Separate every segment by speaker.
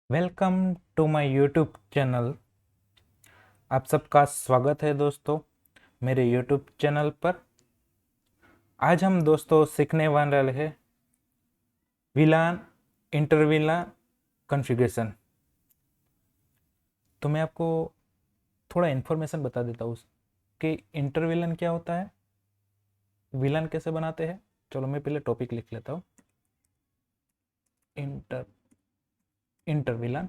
Speaker 1: Welcome to my YouTube channel. आप सबका स्वागत है दोस्तों मेरे यूट्यूब चैनल पर। आज हम दोस्तों सीखने वाले हैं विलान इंटरविलान कॉन्फ़िगरेशन। तो मैं आपको थोड़ा इन्फॉर्मेशन बता देता हूँ कि इंटरविलान क्या होता है, विलान कैसे बनाते हैं। चलो मैं पहले टॉपिक लिख लेता हूँ। इंटरविलान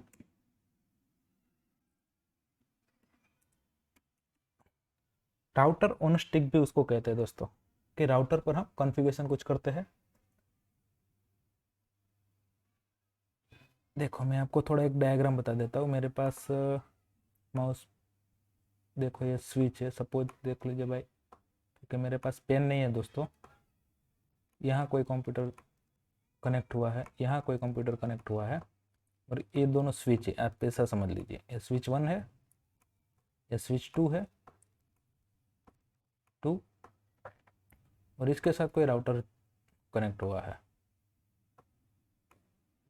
Speaker 1: राउटर ऑन स्टिक भी उसको कहते हैं दोस्तों, कि राउटर पर हम कॉन्फ़िगरेशन कुछ करते हैं। देखो मैं आपको थोड़ा एक डायग्राम बता देता हूँ। मेरे पास माउस, देखो ये स्विच है, सपोज देख लीजिए भाई। ठीक है, मेरे पास पेन नहीं है दोस्तों। यहाँ कोई कंप्यूटर कनेक्ट हुआ है, यहाँ कोई कंप्यूटर कनेक्ट हुआ है, और ये दोनों स्विच है। आप ऐसा समझ लीजिए, ये स्विच 1 है, ये स्विच 2 है, 2, और इसके साथ कोई राउटर कनेक्ट हुआ है,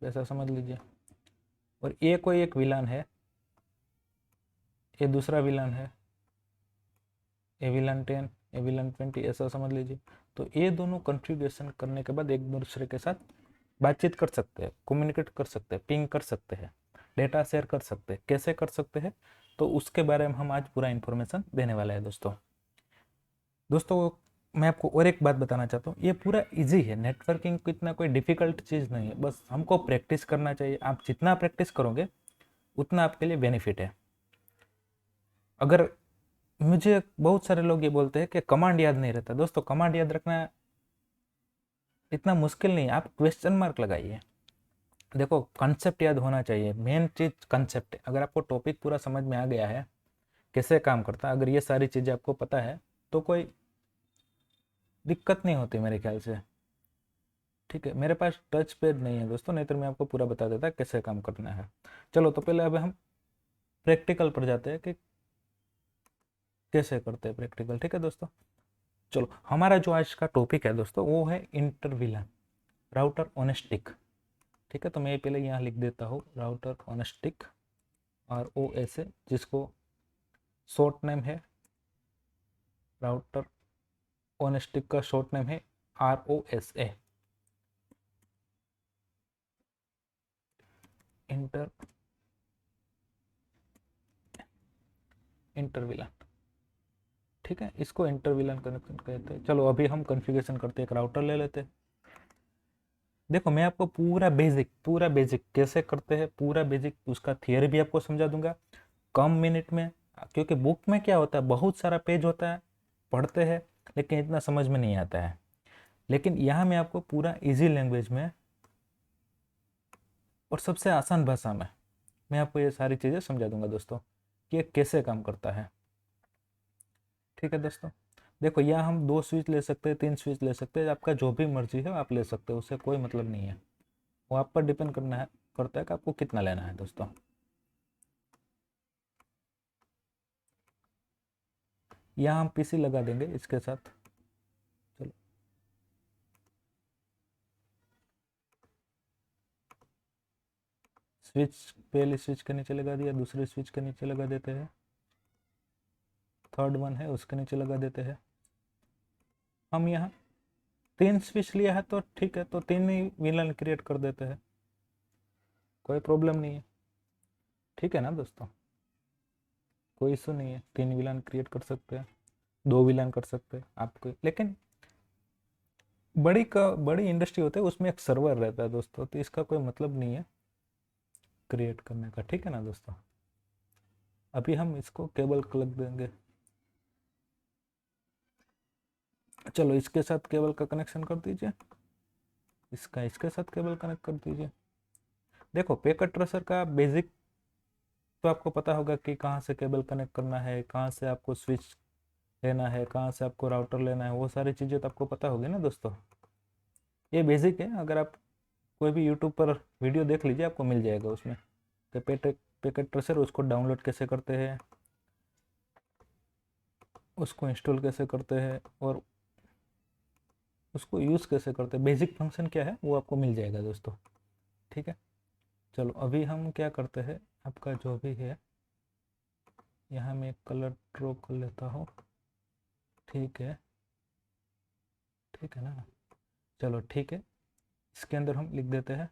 Speaker 1: ऐसा समझ लीजिए। और ये कोई एक विलान है, ये दूसरा विलान है, ये विलान 10, ये विलान 20, ऐसा समझ लीजिए। तो ये दोनों कॉन्फ़िगरेशन करने के बाद एक दूसरे के साथ बातचीत कर सकते हैं, कम्युनिकेट कर सकते हैं, पिंग कर सकते हैं, डेटा शेयर कर सकते हैं। कैसे कर सकते हैं, तो उसके बारे में हम आज पूरा इन्फॉर्मेशन देने वाले हैं दोस्तों। दोस्तों मैं आपको और एक बात बताना चाहता हूँ, ये पूरा इजी है। नेटवर्किंग को इतना कोई डिफिकल्ट चीज़ नहीं है, बस हमको प्रैक्टिस करना चाहिए। आप जितना प्रैक्टिस करोगे उतना आपके लिए बेनिफिट है। अगर मुझे बहुत सारे लोग ये बोलते हैं कि कमांड याद नहीं रहता। दोस्तों कमांड याद रखना इतना मुश्किल नहीं है, आप क्वेश्चन मार्क लगाइए। देखो कंसेप्ट याद होना चाहिए, मेन चीज कंसेप्ट है। अगर आपको टॉपिक पूरा समझ में आ गया है, कैसे काम करता है, अगर ये सारी चीज़ें आपको पता है, तो कोई दिक्कत नहीं होती मेरे ख्याल से। ठीक है, मेरे पास टच पैड नहीं है दोस्तों, नहीं तो मैं आपको पूरा बता देता कैसे काम करना है। चलो तो पहले अब हम प्रैक्टिकल पर जाते हैं कि कैसे करते हैं प्रैक्टिकल। ठीक है दोस्तों, चलो हमारा जो आज का टॉपिक है दोस्तों वो है इंटरविलन राउटर ऑन स्टिक। ठीक है, तो मैं पहले यहाँ लिख देता हूँ राउटर ऑन स्टिक, ROS है, जिसको शॉर्ट नेम है, राउटर ऑन स्टिक का शॉर्ट नेम है ROSA, इंटर इंटरविलन। ठीक है, इसको इंटरविलन कनेक्शन कहते हैं। चलो अभी हम कॉन्फ़िगरेशन करते हैं, एक राउटर ले लेते हैं। देखो मैं आपको पूरा बेसिक कैसे करते हैं, पूरा बेसिक उसका थियरी भी आपको समझा दूंगा कम मिनट में। क्योंकि बुक में क्या होता है, बहुत सारा पेज होता है, पढ़ते हैं लेकिन इतना समझ में नहीं आता है। लेकिन यहाँ मैं आपको पूरा इजी लैंग्वेज में और सबसे आसान भाषा में मैं आपको ये सारी चीज़ें समझा दूंगा दोस्तों, कि ये कैसे काम करता है। ठीक है दोस्तों, देखो यहाँ हम 2 स्विच ले सकते हैं, 3 स्विच ले सकते हैं, आपका जो भी मर्जी है आप ले सकते हो, उससे कोई मतलब नहीं है। वो आप पर डिपेंड करता है कि आपको कितना लेना है दोस्तों। यहाँ हम पीसी लगा देंगे इसके साथ। चलो स्विच, पहले स्विच के नीचे लगा दिया, दूसरे स्विच के नीचे लगा देते हैं, थर्ड वन है उसके नीचे लगा देते हैं। हम यहाँ 3 स्विच लिया है तो ठीक है, तो 3 ही विलन क्रिएट कर देते हैं, कोई प्रॉब्लम नहीं है। ठीक है ना दोस्तों, कोई इशू नहीं है, 3 विलन क्रिएट कर सकते हैं, 2 विलन कर सकते हैं आपको। लेकिन बड़ी इंडस्ट्री होती है, उसमें एक सर्वर रहता है दोस्तों, तो इसका कोई मतलब नहीं है क्रिएट करने का। ठीक है ना दोस्तों, अभी हम इसको केबल लग देंगे। चलो इसके साथ केबल का कनेक्शन कर दीजिए, इसका इसके साथ केबल कनेक्ट कर दीजिए। देखो पैकेट ट्रेसर का बेसिक तो आपको पता होगा कि कहाँ से केबल कनेक्ट करना है, कहाँ से आपको स्विच लेना है, कहाँ से आपको राउटर लेना है, वो सारी चीज़ें तो आपको पता होगी ना दोस्तों। ये बेसिक है, अगर आप कोई भी यूट्यूब पर वीडियो देख लीजिए आपको मिल जाएगा उसमें, तो पैकेट ट्रेसर उसको डाउनलोड कैसे करते हैं, उसको इंस्टॉल कैसे करते हैं, और उसको यूज़ कैसे करते हैं, बेसिक फंक्शन क्या है वो आपको मिल जाएगा दोस्तों। ठीक है, चलो अभी हम क्या करते हैं, आपका जो भी है यहाँ मैं एक कलर ड्रॉ कर लेता हूँ। ठीक है, ठीक है ना। चलो ठीक है, इसके अंदर हम लिख देते हैं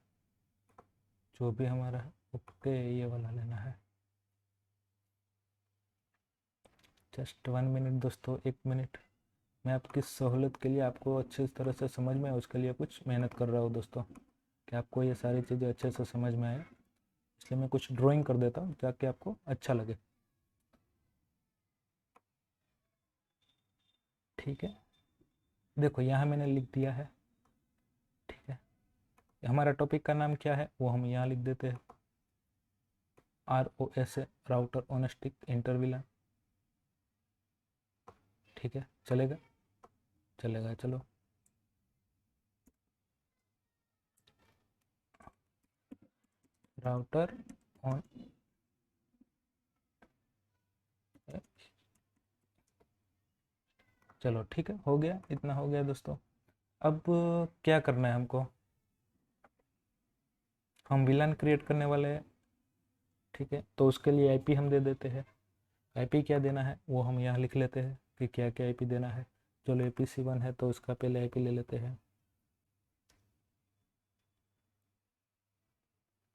Speaker 1: जो भी हमारा है। ओके, ये वाला लेना है। जस्ट 1 मिनट दोस्तों, 1 मिनट। मैं आपकी सहूलियत के लिए, आपको अच्छी तरह से समझ में, उसके लिए कुछ मेहनत कर रहा हूँ दोस्तों, कि आपको ये सारी चीज़ें अच्छे से समझ में आए। इसलिए मैं कुछ ड्राइंग कर देता हूँ ताकि आपको अच्छा लगे। ठीक है, देखो यहाँ मैंने लिख दिया है। ठीक है, हमारा टॉपिक का नाम क्या है वो हम यहाँ लिख देते हैं, ROS है, राउटर ऑन स्टिक इंटर विलान। ठीक है, चलेगा, चलेगा। चलो राउटर ऑन, चलो ठीक है, हो गया, इतना हो गया दोस्तों। अब क्या करना है हमको, हम विलान क्रिएट करने वाले हैं। ठीक है, तो उसके लिए आईपी हम दे देते हैं। आईपी क्या देना है वो हम यहाँ लिख लेते हैं कि क्या क्या आईपी देना है। चलो APC1 है तो उसका पहले आईपी ले लेते हैं,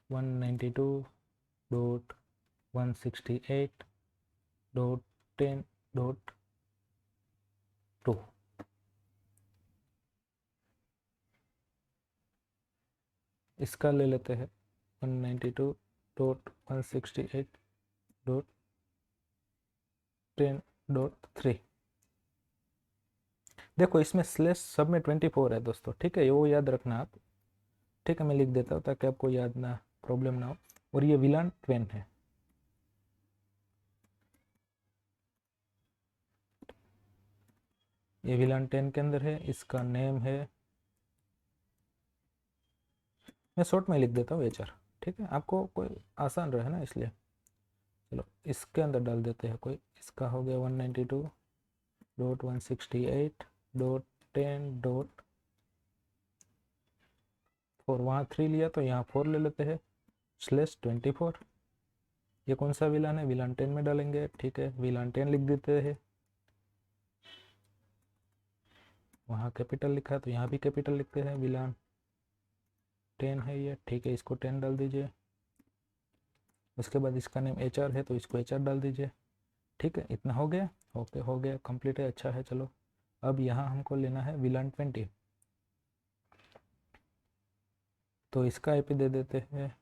Speaker 1: 192.168.10.2। इसका ले लेते हैं 192.168.10.3। देखो इसमें स्लेश सब में 24 है दोस्तों। ठीक है, वो याद रखना आप। ठीक है, मैं लिख देता हूँ ताकि आपको याद ना, प्रॉब्लम ना हो। और ये विलान 10 है। ये विलान 10 के अंदर है। इसका नेम है, मैं शॉर्ट में लिख देता हूँ HR। ठीक है, आपको कोई आसान रहे ना इसलिए। चलो इसके अंदर डाल देते हैं कोई, इसका हो गया 192.168.10.4। वहाँ 3 लिया तो यहाँ 4 ले लेते हैं, /24। ये कौन सा विलान है, विलान 10 में डालेंगे। ठीक है, विलान 10 लिख देते हैं। वहाँ कैपिटल लिखा है तो यहाँ भी कैपिटल लिखते हैं, विलान 10 है ये। ठीक है, इसको 10 डाल दीजिए। उसके बाद इसका नेम HR है तो इसको HR डाल दीजिए। ठीक है, इतना हो गया। ओके, हो गया, कंप्लीट है, अच्छा है। चलो अब यहाँ हमको लेना है विलान 20, तो इसका IP दे देते हैं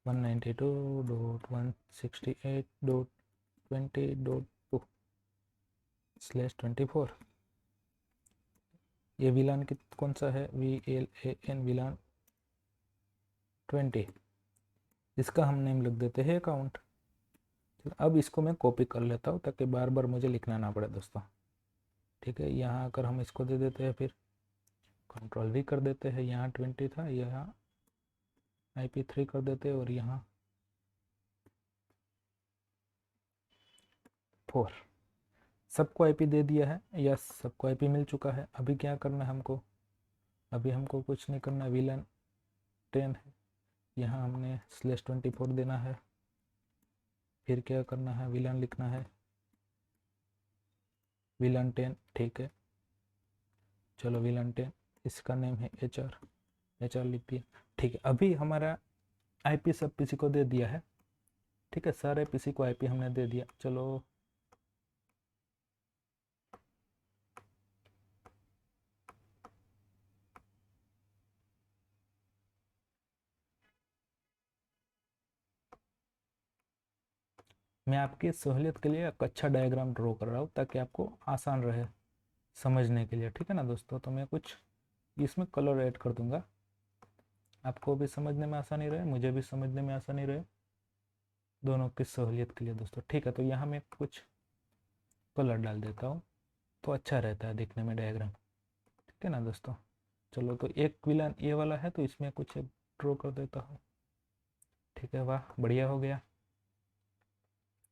Speaker 1: 192.168.20.2/24। ये विलान कौन सा है, VLAN विलान 20। इसका हम नेम लिख देते हैं अकाउंट। अब इसको मैं कॉपी कर लेता हूँ ताकि बार बार मुझे लिखना ना पड़े दोस्तों। ठीक है, यहाँ आकर हम इसको दे देते हैं, फिर Ctrl V कर देते हैं। यहाँ 20 था, यहाँ IP3 कर देते हैं और यहाँ 4। सबको IP दे दिया है, यस सबको IP मिल चुका है। अभी क्या करना है हमको, अभी हमको कुछ नहीं करना। विलन 10 है, यहाँ हमने /24 देना है। फिर क्या करना है, विलन लिखना है विलन 10। ठीक है, चलो विलन 10, इसका नेम है HR लिख दिया। ठीक है, अभी हमारा IP सब PC को दे दिया है। ठीक है, सारे PC को IP हमने दे दिया। चलो मैं आपकी सहूलियत के लिए एक अच्छा डायग्राम ड्रॉ कर रहा हूँ ताकि आपको आसान रहे समझने के लिए। ठीक है ना दोस्तों, तो मैं कुछ इसमें कलर ऐड कर दूंगा, आपको भी समझने में आसानी रहे, मुझे भी समझने में आसानी रहे, दोनों की सहूलियत के लिए दोस्तों। ठीक है, तो यहाँ मैं कुछ कलर डाल देता हूँ तो अच्छा रहता है देखने में डायग्राम। ठीक है ना दोस्तों, चलो तो एक विलन ये वाला है तो इसमें कुछ ड्रॉ कर देता हूँ। ठीक है, वाह बढ़िया हो गया।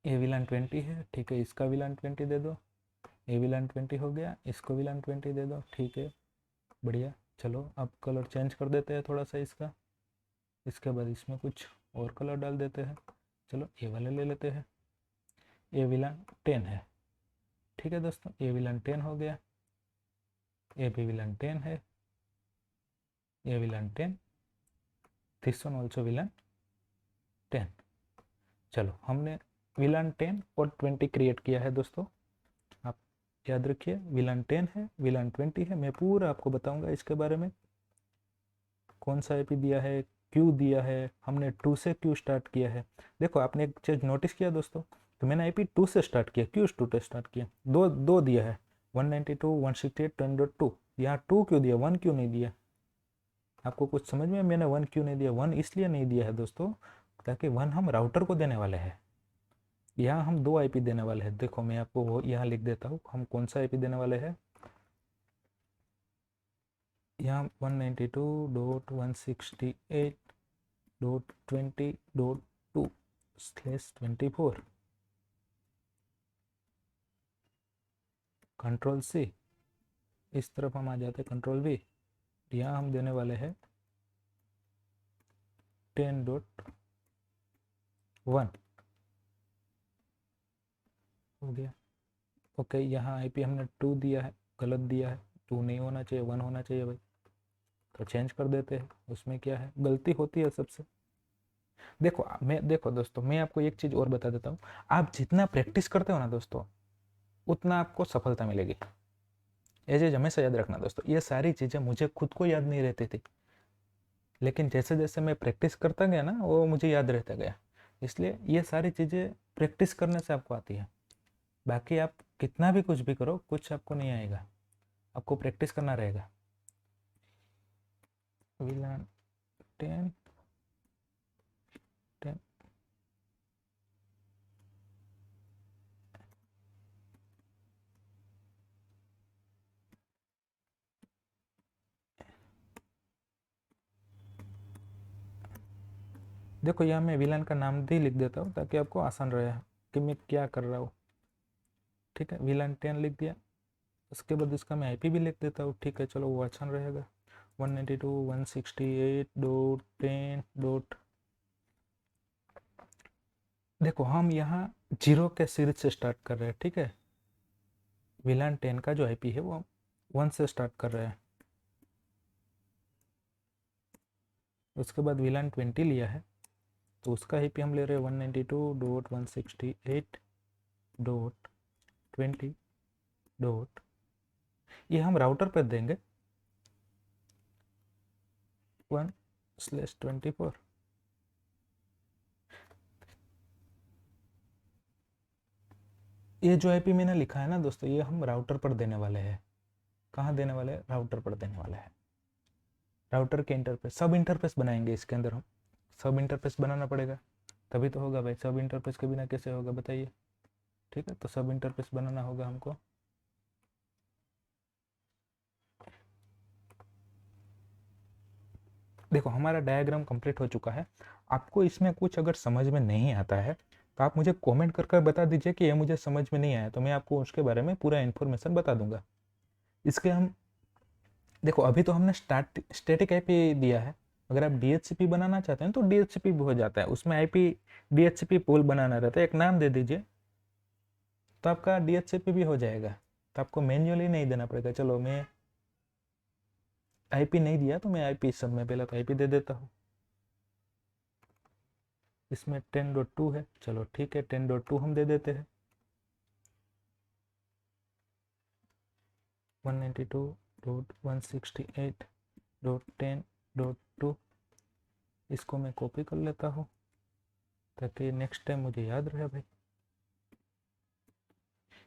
Speaker 1: ये विलन 20 है। ठीक है, इसका विलन 20 दे दो। ये विलन 20 हो गया, इसको विलन 20 दे दो। ठीक है, बढ़िया। चलो अब कलर चेंज कर देते हैं थोड़ा सा इसका। इसके बाद इसमें कुछ और कलर डाल देते हैं। चलो ये वाले ले लेते हैं। ये विलन 10 है, ठीक है दोस्तों, ये विलन 10 हो गया। ये भी विलन 10 है, ये villain 10, this one also villain 10। चलो हमने विलन 10 और 20 क्रिएट किया है दोस्तों। आप याद रखिए, विलन 10 है, विलन 20 है। मैं पूरा आपको बताऊंगा इसके बारे में, कौन सा आईपी दिया है, क्यों दिया है, हमने 2 से क्यों स्टार्ट किया है। देखो आपने एक चीज़ नोटिस किया दोस्तों, तो मैंने आईपी 2 से स्टार्ट किया, क्यों 2 से स्टार्ट किया, दो दिया है 192 168 10.2, यहाँ 2 क्यों दिया, 1 क्यों नहीं दिया। आपको कुछ समझ में, मैंने 1 क्यों नहीं दिया, 1 इसलिए नहीं दिया है दोस्तों ताकि 1 हम राउटर को देने वाले हैं। यहाँ हम 2 आईपी देने वाले हैं। देखो मैं आपको वो यहाँ लिख देता हूँ, हम कौन सा आईपी देने वाले हैं। यहाँ 192.168.20.2/24 कंट्रोल C। इस तरफ हम आ जाते हैं कंट्रोल V। यहाँ हम देने वाले हैं 10.1 हो गया। ओके, यहाँ आईपी हमने 2 दिया है, गलत दिया है, 2 नहीं होना चाहिए, 1 होना चाहिए भाई, तो चेंज कर देते हैं। उसमें क्या है, गलती होती है सबसे। देखो दोस्तों, मैं आपको एक चीज़ और बता देता हूँ, आप जितना प्रैक्टिस करते हो ना दोस्तों, उतना आपको सफलता मिलेगी। ये चीज़ हमेशा याद रखना दोस्तों। ये सारी चीज़ें मुझे खुद को याद नहीं रहती थी, लेकिन जैसे जैसे मैं प्रैक्टिस करता गया ना, वो मुझे याद रहता गया। इसलिए ये सारी चीज़ें प्रैक्टिस करने से आपको आती है। बाकी आप कितना भी कुछ भी करो, कुछ आपको नहीं आएगा, आपको प्रैक्टिस करना रहेगा। विलन 10 10 देखो यहाँ मैं विलन का नाम भी लिख देता हूँ ताकि आपको आसान रहे कि मैं क्या कर रहा हूँ। ठीक है, विलन 10 लिख दिया। उसके बाद इसका मैं आईपी भी लिख देता हूँ। ठीक है, चलो वो आसान रहेगा। 192.168.10. देखो हम यहाँ 0 के सीरीज से स्टार्ट कर रहे हैं। ठीक है, विलन 10 का जो आईपी है वो 1 से स्टार्ट कर रहे हैं। उसके बाद विलन 20 लिया है, तो उसका आईपी हम ले रहे हैं 192.168.20. ये हम राउटर पर देंगे 1/24। ये जो आईपी मैंने लिखा है ना दोस्तों, ये हम राउटर पर देने वाले हैं। कहाँ देने वाले हैं, राउटर पर देने वाले हैं। राउटर के इंटरफेस, सब इंटरफेस बनाएंगे इसके अंदर हम। सब इंटरफेस बनाना पड़ेगा, तभी तो होगा भाई। सब इंटरफेस के बिना कैसे होगा बताइए। ठीक है, तो सब इंटरफेस बनाना होगा हमको। देखो हमारा डायग्राम कंप्लीट हो चुका है। आपको इसमें कुछ अगर समझ में नहीं आता है तो आप मुझे कमेंट कर कर बता दीजिए कि ये मुझे समझ में नहीं आया, तो मैं आपको उसके बारे में पूरा इन्फॉर्मेशन बता दूंगा। इसके हम देखो, अभी तो हमने स्टैटिक आईपी दिया है। अगर आप डीएचसीपी बनाना चाहते हैं तो डीएचसीपी भी हो जाता है, उसमें आईपी डीएचसीपी पूल बनाना रहता है। एक नाम दे दीजिए तो आपका डीएचसीपी भी हो जाएगा, तो आपको मैन्युअली नहीं देना पड़ेगा। चलो मैं आईपी नहीं दिया तो मैं आईपी सब में पहले तो आईपी दे देता हूँ। इसमें 10.2 है, चलो ठीक है 10.2 हम दे देते हैं। 192.168.10.2 इसको मैं कॉपी कर लेता हूँ ताकि नेक्स्ट टाइम मुझे याद रहे भाई।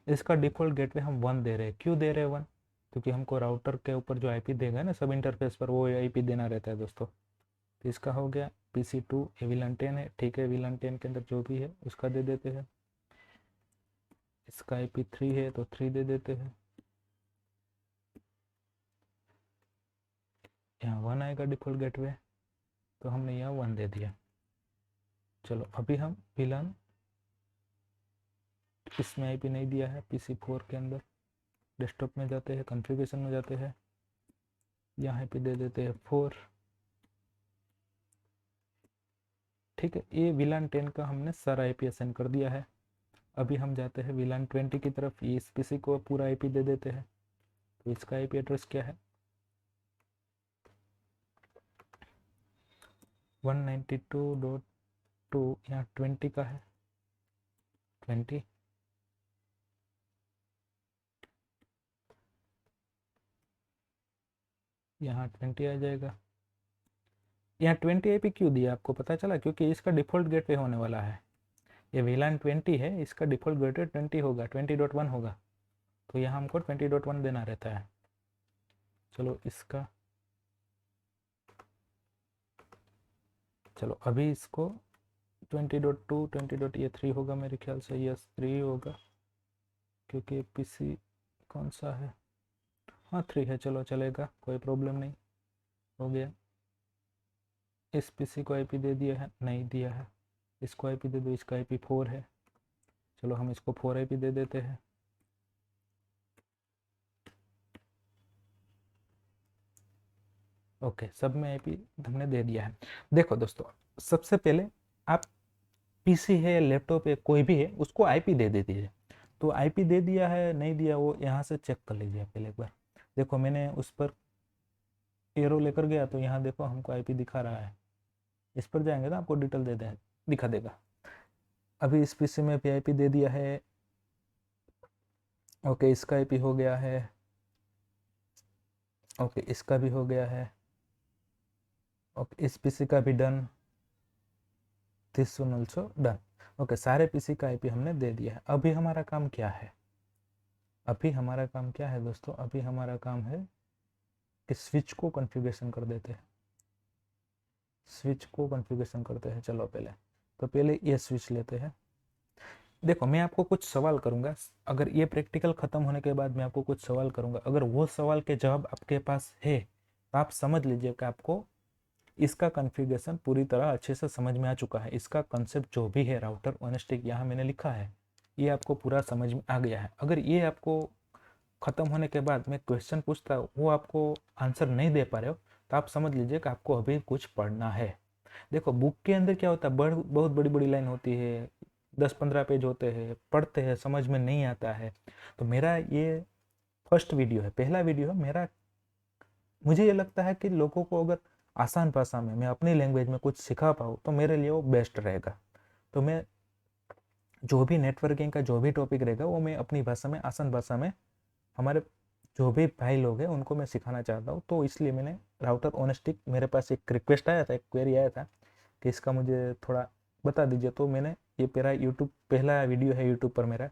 Speaker 1: इसका डिफ़ॉल्ट गेटवे हम 1 दे रहे हैं। क्यों दे रहे हैं 1? क्योंकि हमको राउटर के ऊपर जो आईपी देगा ना सब इंटरफेस पर, वो आईपी देना रहता है दोस्तों। तो इसका हो गया PC2, ये विलन 10 है। ठीक है, विलन 10 के अंदर जो भी है उसका दे देते हैं। इसका आईपी 3 है तो 3 दे देते हैं। यहाँ 1 आएगा डिफ़ॉल्ट गेटवे, तो हमने यहाँ 1 दे दिया। चलो अभी हम विलन, इसमें आईपी नहीं दिया है, PC4 के अंदर डेस्कटॉप में जाते हैं, कॉन्फ़िगरेशन में जाते हैं, यहाँ आईपी दे देते हैं 4। ठीक है, ये VLAN 10 का हमने सारा IP असाइन कर दिया है। अभी हम जाते हैं VLAN 20 की तरफ। ये इस PC को पूरा IP दे देते हैं। तो इसका IP एड्रेस क्या है, 192.2, यहाँ 20 का है, 20, यहाँ 20 आ जाएगा। यहाँ 20 IP क्यों दिया आपको पता चला, क्योंकि इसका डिफ़ॉल्ट गेटवे होने वाला है। ये VLAN 20 है, इसका डिफ़ॉल्ट गेटवे 20 होगा, 20.1 होगा। तो यहाँ हमको 20.1 देना रहता है। चलो इसका, चलो अभी इसको 20.2, 20.3 होगा मेरे ख्याल से, यस 3 होगा, क्योंकि PC कौन सा है, हाँ 3 है, चलो चलेगा, कोई प्रॉब्लम नहीं, हो गया। इस PC को IP दे दिया है, नहीं दिया है, इसको IP दे दो, इसका IP 4 है, चलो हम इसको 4 IP दे देते हैं। ओके, सब में IP हमने दे दिया है। देखो दोस्तों, सबसे पहले आप PC है या लैपटॉप है, कोई भी है, उसको IP दे दीजिए। तो IP दे दिया है नहीं दिया वो यहाँ से चेक कर लीजिए पहले एक बार। देखो मैंने उस पर एरो लेकर गया तो यहाँ देखो हमको IP दिखा रहा है। इस पर जाएंगे तो आपको डिटेल दे दे दिखा देगा। अभी इस PC में भी IP दे दिया है। ओके, इसका IP हो गया है। ओके, इसका भी हो गया है। ओके, इस PC का भी done, this one also done. Okay, सारे PC का IP हमने दे दिया है। अभी हमारा काम क्या है, अभी हमारा काम क्या है दोस्तों, अभी हमारा काम है कि स्विच को कॉन्फ़िगरेशन कर देते हैं। स्विच को कॉन्फ़िगरेशन करते हैं। चलो पहले तो पहले ये स्विच लेते हैं। देखो मैं आपको कुछ सवाल करूंगा, अगर ये प्रैक्टिकल खत्म होने के बाद मैं आपको कुछ सवाल करूंगा, अगर वो सवाल के जवाब आपके पास है तो आप समझ लीजिए कि आपको इसका कॉन्फ़िगरेशन पूरी तरह अच्छे से समझ में आ चुका है। इसका कंसेप्ट जो भी है राउटर ऑन स्टिक यहाँ मैंने लिखा है, ये आपको पूरा समझ में आ गया है। अगर ये आपको ख़त्म होने के बाद मैं क्वेश्चन पूछता हूँ वो आपको आंसर नहीं दे पा रहे हो तो आप समझ लीजिए कि आपको अभी कुछ पढ़ना है। देखो बुक के अंदर क्या होता है, बहुत बड़ी बड़ी लाइन होती है, 10-15 पेज होते हैं, पढ़ते हैं समझ में नहीं आता है। तो मेरा ये फर्स्ट वीडियो है, पहला वीडियो है मेरा। मुझे ये लगता है कि लोगों को अगर आसान भाषा में मैं अपनी लैंग्वेज में कुछ सिखा पाऊँ तो मेरे लिए वो बेस्ट रहेगा। तो मैं जो भी नेटवर्किंग का जो भी टॉपिक रहेगा वो मैं अपनी भाषा में, आसान भाषा में, हमारे जो भी भाई लोग हैं उनको मैं सिखाना चाहता हूँ। तो इसलिए मैंने राउटर ऑन स्टिक, मेरे पास एक रिक्वेस्ट आया था, एक क्वेरी आया था कि इसका मुझे थोड़ा बता दीजिए। तो मैंने, ये मेरा यूट्यूब पहला वीडियो है यूट्यूब पर मेरा,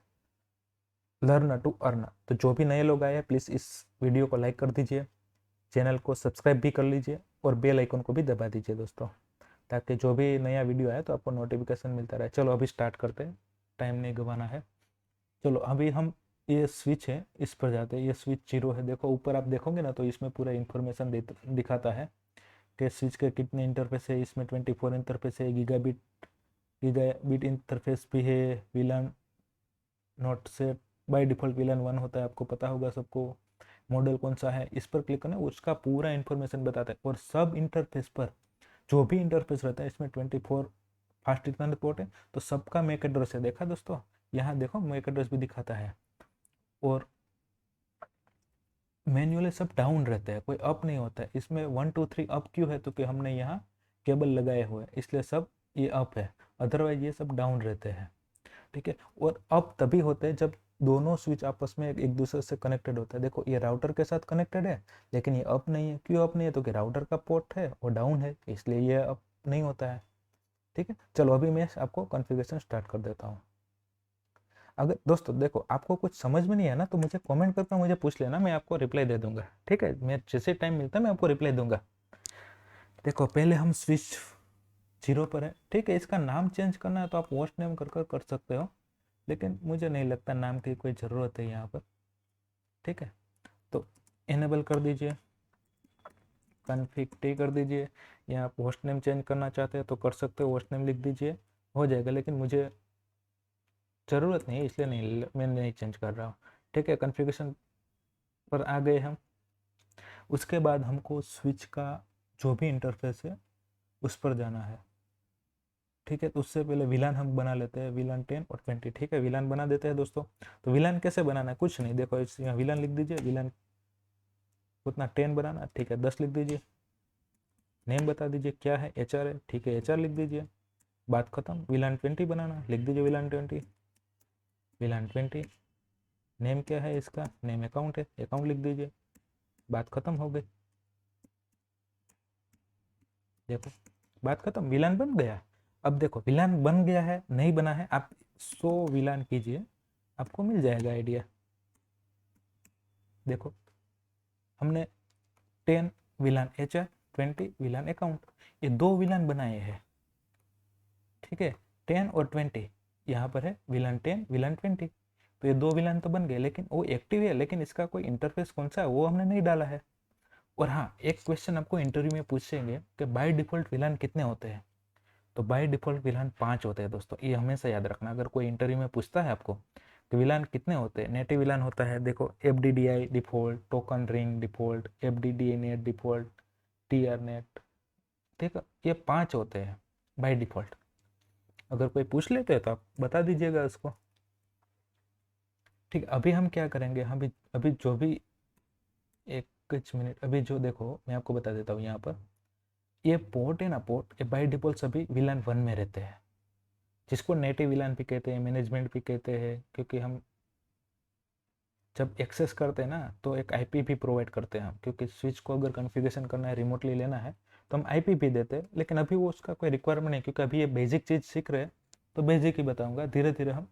Speaker 1: लर्न टू अर्न। तो जो भी नए लोग आए हैं प्लीज़ इस वीडियो को लाइक कर दीजिए, चैनल को सब्सक्राइब भी कर लीजिए और बेल आइकन को भी दबा दीजिए दोस्तों, ताकि जो भी नया वीडियो आए तो आपको नोटिफिकेशन मिलता रहे। चलो अभी स्टार्ट करते हैं, टाइम नहीं गंवाना है। चलो अभी हम, ये स्विच है इस पर जाते हैं। ये स्विच 0 है। देखो ऊपर आप देखोगे ना तो इसमें पूरा इन्फॉर्मेशन दिखाता है कि स्विच के कितने इंटरफेस है। इसमें 24 इंटरफेस है, गीगाबिट इंटरफेस भी है। VLAN not set by default VLAN 1 होता है, आपको पता होगा सबको। मॉडल कौन सा है, इस पर क्लिक करना, उसका पूरा इन्फॉर्मेशन बताता है। और सब इंटरफेस पर जो भी इंटरफेस रहता है, इसमें 24 फास्ट इथरनेट पोर्ट है तो सबका मैक एड्रेस है। देखा दोस्तों, यहाँ देखो मैक एड्रेस भी दिखाता है। और मैन्युअली सब डाउन रहते हैं, कोई अप नहीं होता है। इसमें 1 2 3 अप क्यों है, तो कि हमने यहाँ केबल लगाए हुए हैं इसलिए सब ये अप है, अदरवाइज ये सब डाउन रहते हैं। ठीक है, और अप तभी होते हैं जब दोनों स्विच आपस में एक दूसरे से कनेक्टेड होता है। देखो ये राउटर के साथ कनेक्टेड है लेकिन ये अप नहीं है। क्यों अप नहीं है, तो कि राउटर का पोर्ट है और डाउन है, इसलिए ये अप नहीं होता है। ठीक है, चलो अभी मैं आपको कॉन्फ़िगरेशन स्टार्ट कर देता हूँ। अगर दोस्तों देखो आपको कुछ समझ में नहीं है ना तो मुझे कमेंट करके मुझे पूछ लेना, मैं आपको रिप्लाई दे दूंगा। ठीक है, मैं जैसे टाइम मिलता है मैं आपको रिप्लाई दूंगा। देखो पहले हम स्विच 0 पर है। ठीक है, इसका नाम चेंज करना है तो आप होस्ट नेम कर सकते हो, लेकिन मुझे नहीं लगता नाम की कोई ज़रूरत है यहाँ पर। ठीक है, तो इनेबल कर दीजिए, कॉन्फ़िग टी कर दीजिए। यहाँ आप होस्ट नेम चेंज करना चाहते हैं तो कर सकते हो, होस्ट नेम लिख दीजिए, हो जाएगा। लेकिन मुझे ज़रूरत नहीं है इसलिए मैं नहीं चेंज कर रहा हूँ। ठीक है, कॉन्फ़िगरेशन पर आ गए हम। उसके बाद हमको स्विच का जो भी इंटरफेस है उस पर जाना है। ठीक है, तो उससे पहले विलान हम बना लेते हैं, विलान 10 और 20। ठीक है, विलान बना देते हैं दोस्तों। तो विलान कैसे बनाना है, कुछ नहीं, देखो यहाँ विलान लिख दीजिए, विलान उतना 10 बनाना, ठीक है, 10 लिख दीजिए। नेम बता दीजिए क्या है, HR है, ठीक है, HR लिख दीजिए, बात खत्म। विलान 20 बनाना, लिख दीजिए विलान 20, विलान 20। नेम क्या है इसका, नेम अकाउंट है, अकाउंट लिख दीजिए, बात खत्म हो गई। देखो बात खत्म, विलान बन गया। अब देखो विलान बन गया है, नहीं बना है, आप 100 विलान कीजिए, आपको मिल जाएगा आइडिया। देखो हमने 10 विलान HR, 20 विलान अकाउंट, ये 2 विलान बनाए हैं। ठीक है, 10 और 20, यहाँ पर है विलान 10 विलान 20, तो ये 2 विलान तो बन गए, लेकिन वो एक्टिव है, लेकिन इसका कोई इंटरफेस कौन सा है वो हमने नहीं डाला है। और हाँ, एक क्वेश्चन आपको इंटरव्यू में पूछेंगे कि बाय डिफॉल्ट विलान कितने होते हैं, तो बाय डिफॉल्ट विलान 5 होते हैं दोस्तों, ये हमेशा याद रखना। अगर कोई इंटरव्यू में पूछता है आपको कि विलान कितने होते हैं, नेटिव विलान होता है, देखो FDDI default, token ring default, FDDI net default, TR net, ठीक है, ये 5 होते हैं बाय डिफॉल्ट। अगर कोई पूछ लेते हैं तो आप बता दीजिएगा उसको। ठीक है, अभी हम क्या करेंगे, हम अभी जो भी, एक कुछ मिनट, अभी जो देखो मैं आपको बता देता हूँ, यहाँ पर ये पोर्ट है ना, पोर्ट ये बाय डिफॉल्ट सभी विलान 1 में रहते हैं, जिसको नेटिव विलान भी कहते हैं, मैनेजमेंट भी कहते हैं, क्योंकि हम जब एक्सेस करते हैं ना तो एक IP भी प्रोवाइड करते हैं हम, क्योंकि स्विच को अगर कॉन्फ़िगरेशन करना है, रिमोटली लेना है, तो हम IP भी देते हैं, लेकिन अभी वो उसका कोई रिक्वायरमेंट नहीं, क्योंकि अभी ये बेसिक चीज़ सीख रहे हैं, तो बेसिक ही बताऊंगा, धीरे धीरे हम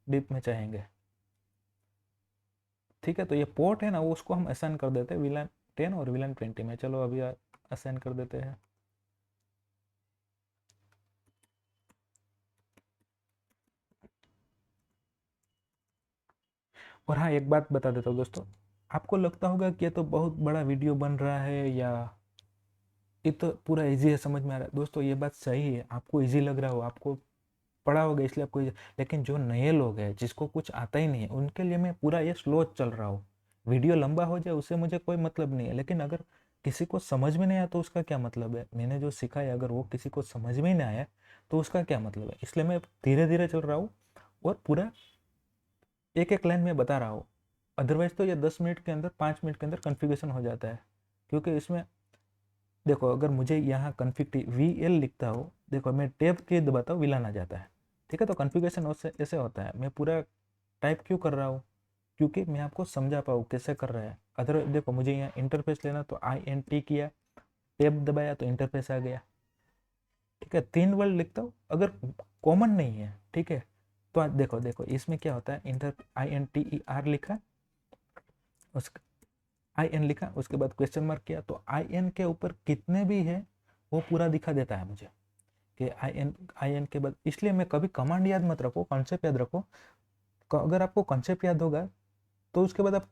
Speaker 1: डीप में चाहेंगे। ठीक है, तो ये पोर्ट है ना, वो उसको हम असाइन कर देते हैं विलान 10 और विलान 20 में। चलो अभी असाइन कर देते हैं। और हाँ, एक बात बता देता हूँ दोस्तों, आपको लगता होगा कि ये तो बहुत बड़ा वीडियो बन रहा है, या ये तो पूरा इजी है, समझ में आ रहा है। दोस्तों ये बात सही है, आपको इजी लग रहा हो, आपको पढ़ा होगा इसलिए आपको लेकिन जो नए लोग हैं जिसको कुछ आता ही नहीं है, उनके लिए मैं पूरा ये स्लो चल रहा हूँ। वीडियो लंबा हो जाए उससे मुझे कोई मतलब नहीं है, लेकिन अगर किसी को समझ में नहीं आया तो उसका क्या मतलब है, मैंने जो सीखा है अगर वो किसी को समझ में ही नहीं आया तो उसका क्या मतलब है। इसलिए मैं धीरे धीरे चल रहा हूँ और पूरा एक एक लाइन में बता रहा हूँ। अदरवाइज तो ये 10 मिनट के अंदर, 5 मिनट के अंदर कन्फिगरेशन हो जाता है, क्योंकि इसमें देखो अगर मुझे यहाँ कन्फिग VL लिखता हो, देखो मैं टैब के दबाता हूँ, विलान आ जाता है। ठीक है, तो कन्फिगरेशन उससे ऐसे होता है। मैं पूरा टाइप क्यों कर रहा हूँ, क्योंकि मैं आपको समझा पाऊँ कैसे कर रहा है। अदर देखो मुझे यहाँ इंटरफेस लेना, तो INT किया, टैब दबाया तो इंटरफेस आ गया। ठीक है, 3 वर्ड लिखता हूँ, अगर कॉमन नहीं है, ठीक है, तो आज देखो देखो इसमें क्या होता है, INTER लिखा, उस IN लिखा, उसके बाद क्वेश्चन मार्क किया, तो IN के ऊपर कितने भी है वो पूरा दिखा देता है मुझे कि IN के बाद। इसलिए मैं कभी कमांड याद मत रखो, कॉन्सेप्ट याद रखो। अगर आपको कॉन्सेप्ट याद होगा तो उसके बाद आप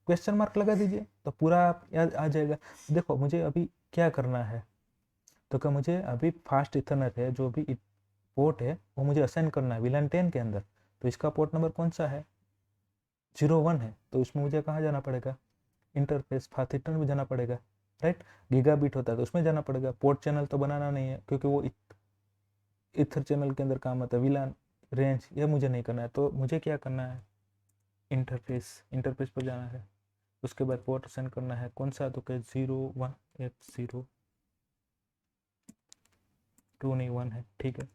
Speaker 1: क्वेश्चन मार्क लगा दीजिए, तो पूरा आप याद आ जाएगा। देखो मुझे अभी क्या करना है, तो क्या मुझे अभी फास्ट इथरनेट है, जो भी पोर्ट है वो मुझे असाइन करना है विलान 10 के अंदर। तो इसका पोर्ट नंबर कौन सा है, 01 है, तो इसमें मुझे कहाँ जाना पड़ेगा, इंटरफेस फास्ट इथरनेट में जाना पड़ेगा, राइट। गीगाबिट होता है तो उसमें जाना पड़ेगा। पोर्ट चैनल तो बनाना नहीं है, क्योंकि वो इथर चैनल के अंदर काम आता है। विलान रेंज ये मुझे नहीं करना है, तो मुझे क्या करना है, इंटरफेस पर जाना है, उसके बाद पोर्ट असाइन करना है, कौन सा, तो क्या 0180 291 है। ठीक है,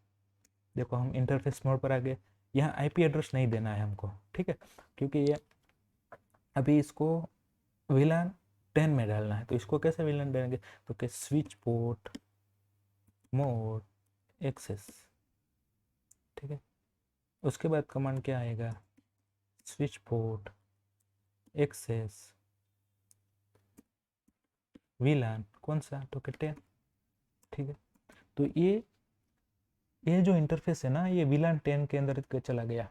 Speaker 1: देखो हम इंटरफेस मोड पर आ गए। यहाँ IP एड्रेस नहीं देना है हमको, ठीक है, क्योंकि ये अभी इसको विलान 10 में डालना है। तो इसको कैसे विलान देंगे, तो क्या स्विच पोर्ट मोड एक्सेस, ठीक है, उसके बाद कमांड क्या आएगा, स्विच पोर्ट एक्सेस विलान कौन सा, तो क्या 10। ठीक है, तो ये जो इंटरफेस है ना, ये विलान 10 के अंदर चला गया,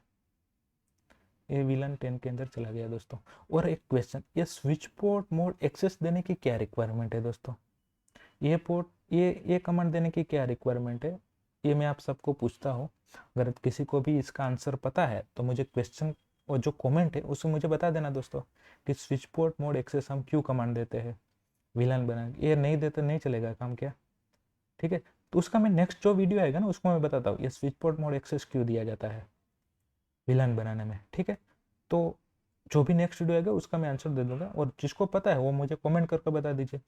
Speaker 1: ये विलन 10 के अंदर चला गया दोस्तों। और एक क्वेश्चन, ये स्विच पोर्ट मोड एक्सेस देने की क्या रिक्वायरमेंट है दोस्तों, ये कमांड देने की क्या रिक्वायरमेंट है, ये मैं आप सबको पूछता हूँ। अगर किसी को भी इसका आंसर पता है तो मुझे क्वेश्चन और जो कमेंट है उससे मुझे बता देना दोस्तों, कि स्विच पोर्ट मोड एक्सेस हम क्यों कमांड देते हैं विलन बना, ये नहीं देते नहीं चलेगा काम क्या। ठीक है, तो उसका मैं नेक्स्ट जो वीडियो आएगा ना उसको मैं बताता हूँ ये स्विच पोर्ट मोड एक्सेस क्यों दिया जाता है विलन बनाने में, ठीक है। तो जो भी नेक्स्ट वीडियो आएगा उसका मैं आंसर दे दूंगा, और जिसको पता है वो मुझे कमेंट करके बता दीजिए।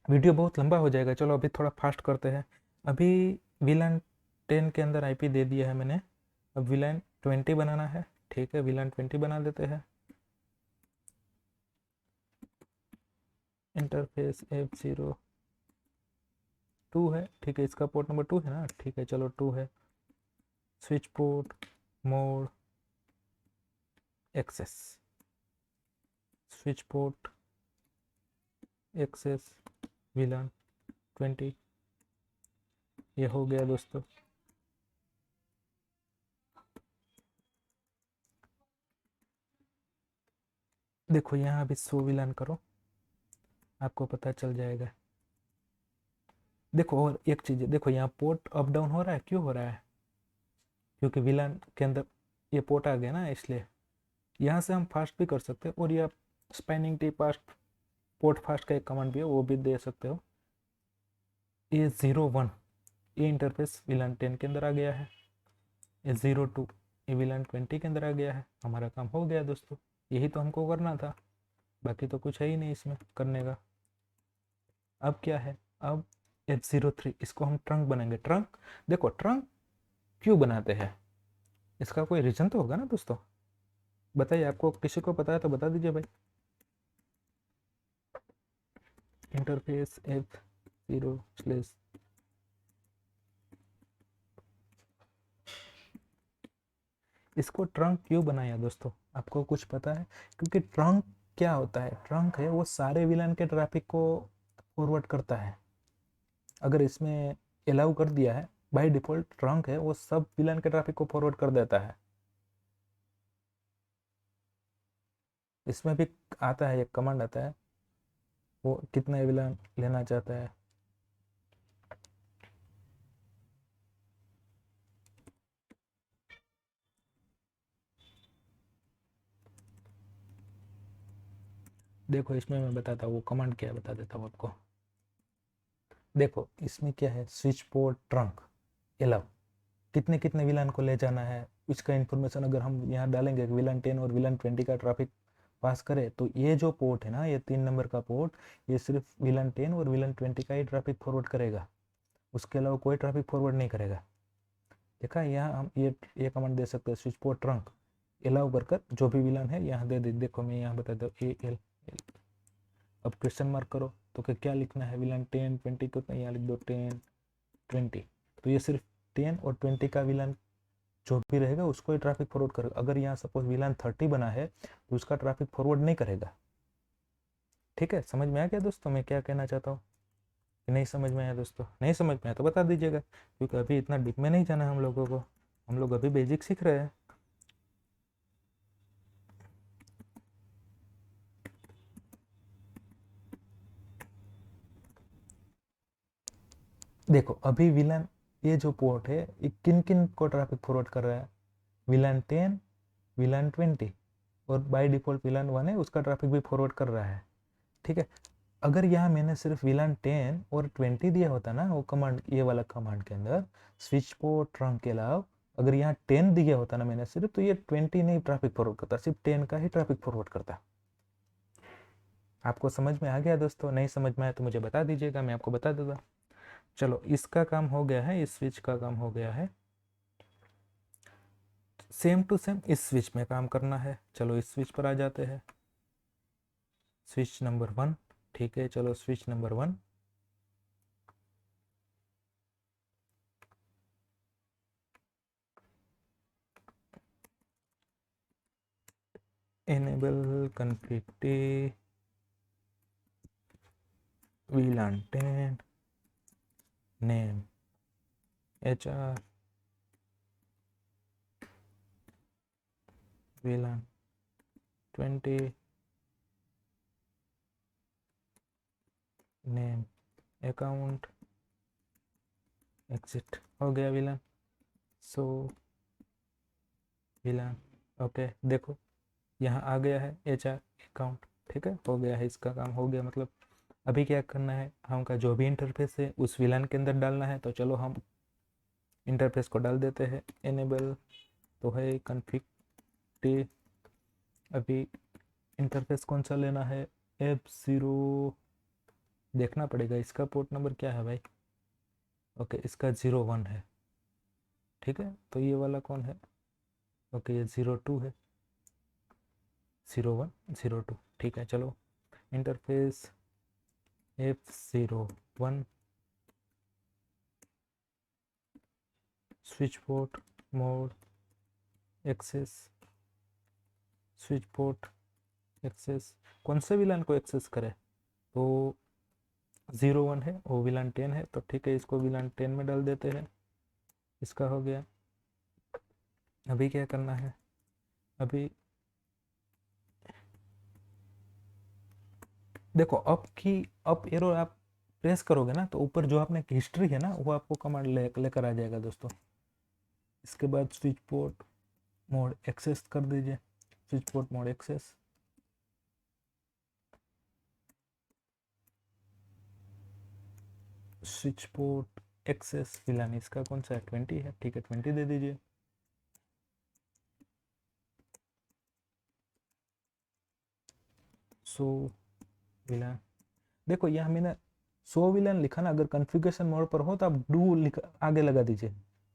Speaker 1: वीडियो बहुत लंबा हो जाएगा, चलो अभी थोड़ा फास्ट करते हैं। अभी विलन 10 के अंदर आईपी दे दिया है मैंने, अब विलन 20 बनाना है, ठीक है। विलन 20 बना देते हैं। इंटरफेस F02 है, ठीक है। इसका पोर्ट नंबर 2 है ना, ठीक है, चलो 2 है। Switch port mode access, switch port access VLAN 20, ये हो गया दोस्तों। देखो यहाँ अभी 100 विलन करो, आपको पता चल जाएगा। देखो और एक चीज़ है, देखो यहाँ पोर्ट अप डाउन हो रहा है, क्यों हो रहा है? क्योंकि विलन के अंदर ये पोर्ट आ गया ना, इसलिए। यहाँ से हम फास्ट भी कर सकते हैं, और ये आप spanning T fast port fast का एक कमांड भी है, वो भी दे सकते हो। ये 01 ये इंटरफेस विलन 10 के अंदर आ गया है। ये 02 ये विलन 20 के अंदर आ गया है। हमारा काम हो गया दोस्तों, यही तो हमको करना था, बाकी तो कुछ है ही नहीं इसमें करने का। अब क्या है, अब F03 इसको हम ट्रंक बनाएंगे। ट्रंक, देखो ट्रंक क्यों बनाते हैं, इसका कोई रीजन तो होगा ना दोस्तों, बताइए। आपको किसी को पता है तो बता दीजिए भाई। इंटरफेस F0/ इसको ट्रंक क्यों बनाया दोस्तों, आपको कुछ पता है? क्योंकि ट्रंक क्या होता है, ट्रंक है वो सारे विलन के ट्रैफिक को फॉरवर्ड करता है। अगर इसमें अलाउ कर दिया है, बाय डिफॉल्ट ट्रंक है वो सब विलन के ट्रैफिक को फॉरवर्ड कर देता है। इसमें भी आता है, एक कमांड आता है, वो कितने विलन लेना चाहता है। देखो इसमें मैं बताता हूँ वो कमांड क्या है, बता देता हूँ आपको। देखो इसमें क्या है, स्विच पोर्ट ट्रंक अलाउ, कितने कितने विलन को ले जाना है इसका इन्फॉर्मेशन अगर हम यहाँ डालेंगे, विलन 10 और विलन 20 का ट्रैफिक पास करे, तो ये जो पोर्ट है ना, ये 3 नंबर का पोर्ट, ये सिर्फ विलन 10 और विलन 20 का ही ट्रैफिक फॉरवर्ड करेगा, उसके अलावा कोई ट्रैफिक फॉरवर्ड नहीं करेगा। देखा, यहाँ हम ये कमांड दे सकते हैं, स्विच पोर्ट ट्रंक अलाउ कर जो भी विलन है यहाँ दे दे। देखो मैं यहाँ बता दूँ AL, अब क्वेश्चन मार्क करो तो क्या लिखना है, विलन 10 20 को यहाँ लिख दो 10 20, तो ये सिर्फ 10 और 20 का विलन जो भी रहेगा उसको ही ट्रैफिक फॉरवर्ड करेगा। अगर यहाँ सपोज विलन 30 बना है तो उसका ट्रैफिक फॉरवर्ड नहीं करेगा। ठीक है, समझ में आ गया दोस्तों मैं क्या कहना चाहता हूँ? नहीं समझ में आया दोस्तों? नहीं समझ में आया तो बता दीजिएगा, क्योंकि अभी इतना डीप में नहीं जाना हम लोगों को, हम लोग अभी बेसिक सीख रहे हैं। देखो अभी विलन ये जो पोर्ट है ये किन किन को ट्रैफिक फॉरवर्ड कर रहा है, विलन 10 विलन 20, और बाय डिफॉल्ट विलन 1 है उसका ट्रैफिक भी फॉरवर्ड कर रहा है। ठीक है, अगर यहाँ मैंने सिर्फ विलन 10 और 20 दिया होता ना, वो कमांड ये वाला कमांड के अंदर स्विच पोर्ट ट्रंक के अलावा अगर यहाँ 10 दिया होता ना मैंने सिर्फ, तो ये 20 नहीं ट्रैफिक फॉरवर्ड करता, सिर्फ 10 का ही ट्रैफिक फॉरवर्ड करता। आपको समझ में आ गया दोस्तों? नहीं समझ में आया तो मुझे बता दीजिएगा, मैं आपको बता दूंगा। चलो इसका काम हो गया है, इस स्विच का काम हो गया है। सेम टू सेम इस स्विच में काम करना है। चलो इस स्विच पर आ जाते हैं, स्विच नंबर 1। ठीक है, चलो switch number 1, enable config VLAN 10 name HR VLAN 20 name account exit। हो गया VLAN, सो VLAN ओके। देखो यहाँ आ गया है HR अकाउंट, ठीक है, हो गया है, इसका काम हो गया, मतलब अभी क्या करना है, हमका जो भी इंटरफेस है उस विलान के अंदर डालना है। तो चलो हम इंटरफेस को डाल देते हैं। एनेबल तो है कॉन्फ़िग टी। अभी इंटरफेस कौन सा लेना है, F0 देखना पड़ेगा, इसका पोर्ट नंबर क्या है भाई। ओके, इसका 01 है, ठीक है। तो ये वाला कौन है, ओके ये 02 है, 01 02, ठीक है। चलो interface F01 switch port mode access, switch port access, कौन से विलान को एक्सेस करे, तो 01 है, वो विलान 10 है, तो ठीक है इसको विलान 10 में डाल देते हैं। इसका हो गया। अभी क्या करना है, अभी देखो अप एरो आप प्रेस करोगे ना, तो ऊपर जो आपने हिस्ट्री है ना, वो आपको कमांड लेकर आ जाएगा दोस्तों। इसके बाद स्विच पोर्ट मोड एक्सेस कर दीजिए, switch port mode access. Switch port access VLAN इसका कौन सा है, 20 है, ठीक है 20 दे दीजिए। सो विलान, देखो यहाँ मैंने 100 विलान लिखा ना, अगर कॉन्फ़िगरेशन मोड पर हो तो आप डू लिख आगे लगा दीजिए,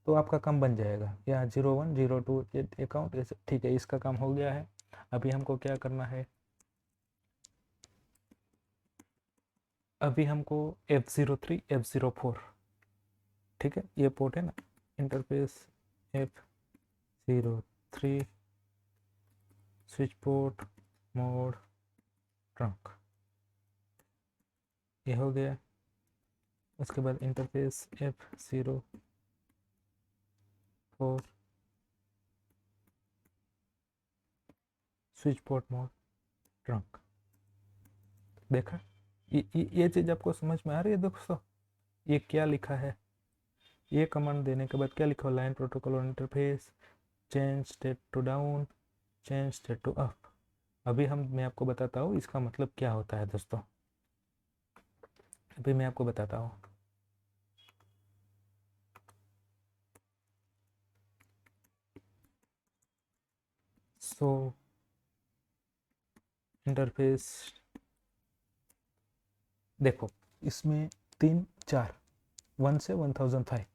Speaker 1: तो आपका काम बन जाएगा। यहाँ 01 02 अकाउंट, ठीक है इसका काम हो गया है। अभी हमको क्या करना है, अभी हमको F03 F04, ठीक है ये पोर्ट है ना, interface F03 switch port mode trunk, ये हो गया। उसके बाद interface F04 switch port mode trunk. देखा, ये चीज़ आपको समझ में आ रही है दोस्तों, ये क्या लिखा है। ये कमांड देने के बाद क्या लिखा, लाइन प्रोटोकॉल और interface, change state to down, change state to up. अभी मैं आपको बताता हूँ इसका मतलब क्या होता है दोस्तों, अभी मैं आपको बताता हूँ। सो इंटरफेस देखो, इसमें 3 4 1 से 1005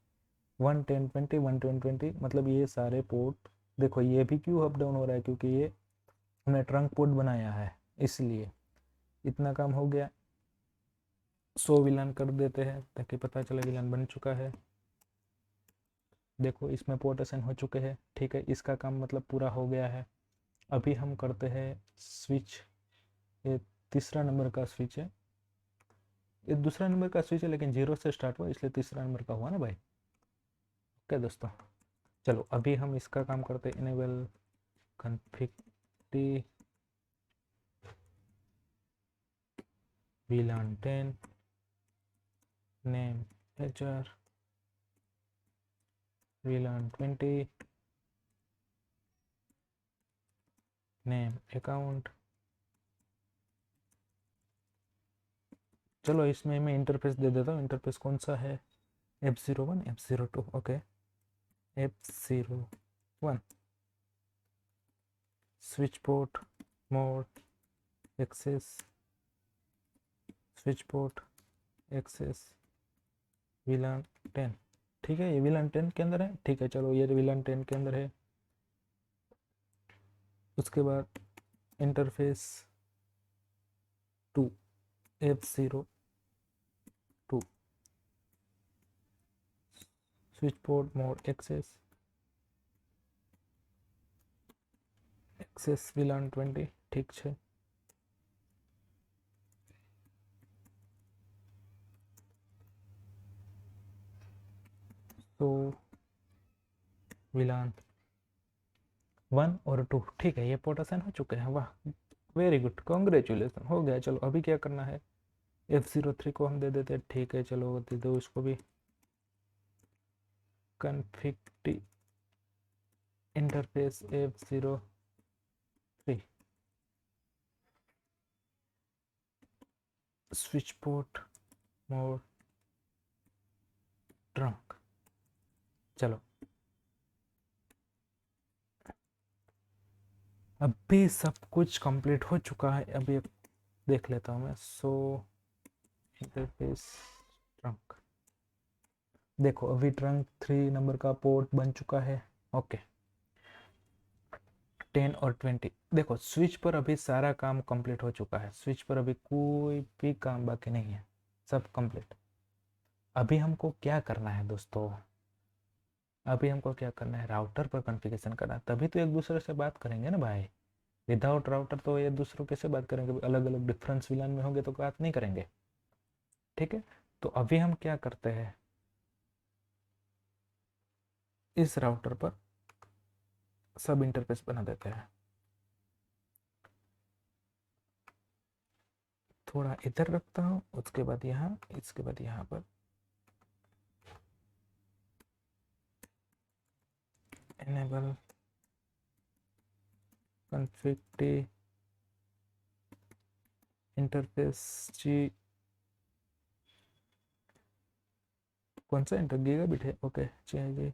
Speaker 1: 1 10 20 1 10 20, मतलब ये सारे पोर्ट। देखो ये भी क्यों अप डाउन हो रहा है, क्योंकि ये हमने ट्रंक पोर्ट बनाया है, इसलिए इतना काम हो गया। 100 विलान कर देते हैं ताकि पता चले विलान बन चुका है। देखो इसमें पोर्ट असाइन हो चुके हैं, ठीक है इसका काम मतलब पूरा हो गया है। अभी हम करते हैं स्विच, ये तीसरा नंबर का स्विच है, ये दूसरा नंबर का स्विच है लेकिन 0 से स्टार्ट हुआ इसलिए तीसरा नंबर का हुआ ना भाई। ओके दोस्तों, चलो अभी हम इसका काम करते हैं। Enable config VLAN 10 name HR VLAN 20 name account. चलो इसमें मैं इंटरफेस दे देता हूँ, इंटरफेस कौन सा है, F01 F02, okay F01 switch port mode access, switch port access VLAN 10, ठीक है ये VLAN 10 के अंदर है, ठीक है चलो ये VLAN 10 के अंदर है। उसके बाद interface 2 F02 switch port mode access, access VLAN 20, ठीक है। तो VLAN 1 और 2, ठीक है ये पोर्ट असाइन हो चुके हैं, वाह वेरी गुड कॉन्ग्रेचुलेसन, हो गया। चलो अभी क्या करना है, F03 को हम दे देते हैं, ठीक है चलो दे दो इसको भी। Config interface F03, switch port mode trunk. चलो अभी सब कुछ कंप्लीट हो चुका है। अभी देख लेता हूँ मैं। सो इंटरफेस ट्रंक, देखो अभी ट्रंक 3 नंबर का पोर्ट बन चुका है। ओके 10 और 20, देखो स्विच पर अभी सारा काम कंप्लीट हो चुका है। स्विच पर अभी कोई भी काम बाकी नहीं है, सब कंप्लीट। अभी हमको क्या करना है दोस्तों, अभी हमको क्या करना है, राउटर पर कॉन्फ़िगरेशन करना है, तभी तो एक दूसरे से बात करेंगे ना भाई। विदाउट राउटर तो एक दूसरों कैसे बात करेंगे, अलग अलग डिफरेंस विलान में होंगे तो बात नहीं करेंगे। ठीक है, तो अभी हम क्या करते हैं, इस राउटर पर सब इंटरफेस बना देते हैं। थोड़ा इधर रखता हूँ, उसके बाद यहाँ, इसके बाद यहाँ पर enable config इंटरफेस जी, कौन सा इंटर गीगाबिट है। ओके जी,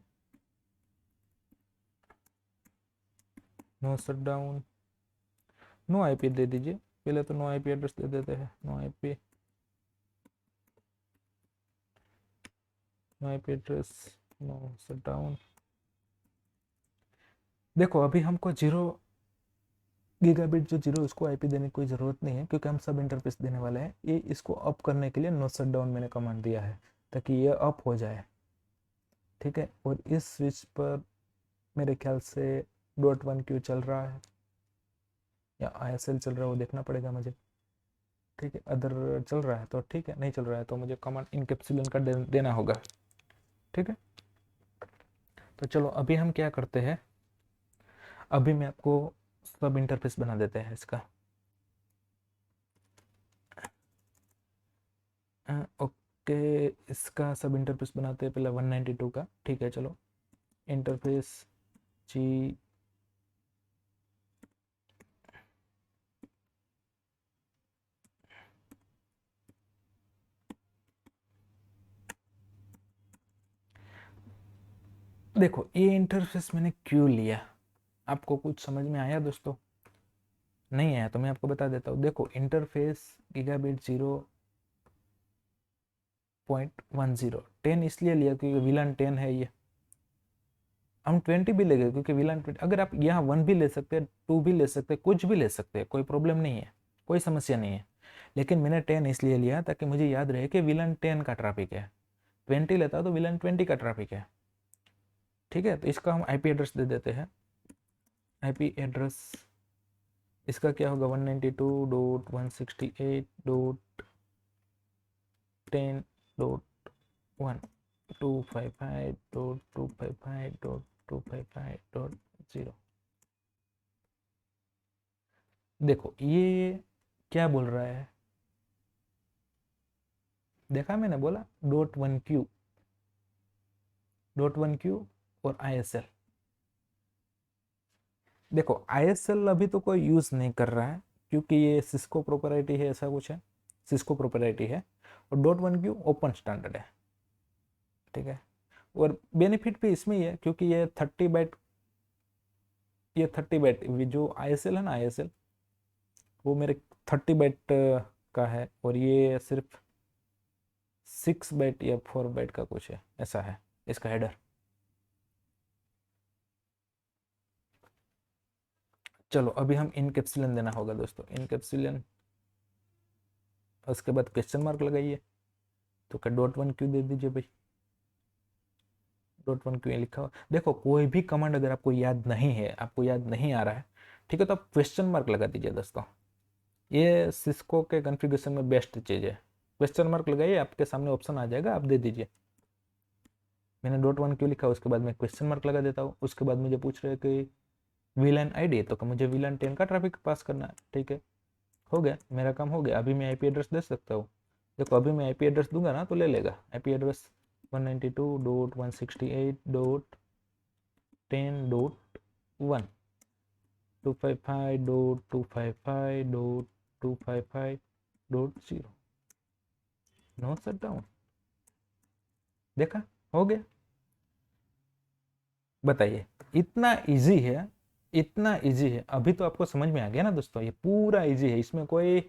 Speaker 1: नो शटडाउन, नो आईपी दे दीजिए। पहले तो नो आईपी एड्रेस दे देते हैं। No IP address, no shutdown. देखो अभी हमको 0 गीगाबिट जो 0, उसको आईपी देने की कोई ज़रूरत नहीं है, क्योंकि हम सब इंटरफेस देने वाले हैं। ये इसको अप करने के लिए नो शटडाउन मैंने कमांड दिया है, ताकि ये अप हो जाए। ठीक है, और इस स्विच पर मेरे ख्याल से .1q चल रहा है या ISL चल रहा है, वो देखना पड़ेगा मुझे। ठीक है, अदर चल रहा है तो ठीक है, नहीं चल रहा है तो मुझे कमांड इनकेप्सुलेशन का देना होगा। ठीक है, तो चलो अभी हम क्या करते हैं, अभी मैं आपको सब इंटरफेस बना देते हैं इसका। ओके, इसका सब इंटरफेस बनाते हैं पहले 192 का। ठीक है, चलो इंटरफेस जी, देखो ये इंटरफेस मैंने क्यों लिया, आपको कुछ समझ में आया दोस्तों? नहीं आया तो मैं आपको बता देता हूँ। देखो इंटरफेस गीगाबिट 0.10 10 इसलिए लिया क्योंकि विलन 10 है ये। हम 20 भी ले गए क्योंकि विलन 20, अगर आप यहाँ 1 भी ले सकते हैं, 2 भी ले सकते हैं, कुछ भी ले सकते हैं, कोई प्रॉब्लम नहीं है, कोई समस्या नहीं है। लेकिन मैंने 10 इसलिए लिया ताकि मुझे याद रहे कि विलन 10 का ट्रैफिक है। 20 लेता तो विलन 20 का ट्रैफिक है। ठीक है, तो इसका हम आईपी एड्रेस दे देते हैं। आईपी एड्रेस इसका क्या होगा, 192.168.10.1 255.255.255.0। देखो ये क्या बोल रहा है, देखा मैंने बोला .1q और ISL। देखो ISL अभी तो कोई यूज नहीं कर रहा है क्योंकि ये सिस्को प्रोपराइटी है, ऐसा कुछ है, सिस्को प्रोपराइटी है। और .1q ओपन स्टैंडर्ड है। ठीक है, और बेनिफिट भी इसमें ही है क्योंकि ये 30 बाइट, ये 30 बाइट जो ISL है ना, ISL वो मेरे 30 बाइट का है, और ये सिर्फ 6 बाइट या 4 बाइट का कुछ है, ऐसा है इसका हेडर। चलो अभी हम इनकेप्सुलेशन देना होगा दोस्तों, इनकेप्सुलेशन, उसके बाद क्वेश्चन मार्क लगाइए। तो क्या .1q दे दीजिए भाई, .1q लिखा हुआ। देखो कोई भी कमांड अगर आपको याद नहीं है, आपको याद नहीं आ रहा है, ठीक है, तो आप क्वेश्चन मार्क लगा दीजिए दोस्तों। ये सिस्को के कॉन्फ़िगरेशन में बेस्ट चीज़ है। क्वेश्चन मार्क लगाइए, आपके सामने ऑप्शन आ जाएगा, आप दे दीजिए। मैंने .1q लिखा, उसके बाद मैं क्वेश्चन मार्क लगा देता हूँ। उसके बाद मुझे पूछ रहे हैं कि VLAN ID, तो मुझे VLAN 10 का ट्रैफिक पास करना है। ठीक है, हो गया, मेरा काम हो गया। अभी मैं IP एड्रेस दे सकता हूँ। देखो अभी मैं IP एड्रेस दूंगा ना तो ले लेगा। IP address 192.168.10.1 255.255.255.0। No shut down. देखा, हो गया। बताइए, इतना इजी है, इतना इजी है। अभी तो आपको समझ में आ गया ना दोस्तों, ये पूरा इजी है, इसमें कोई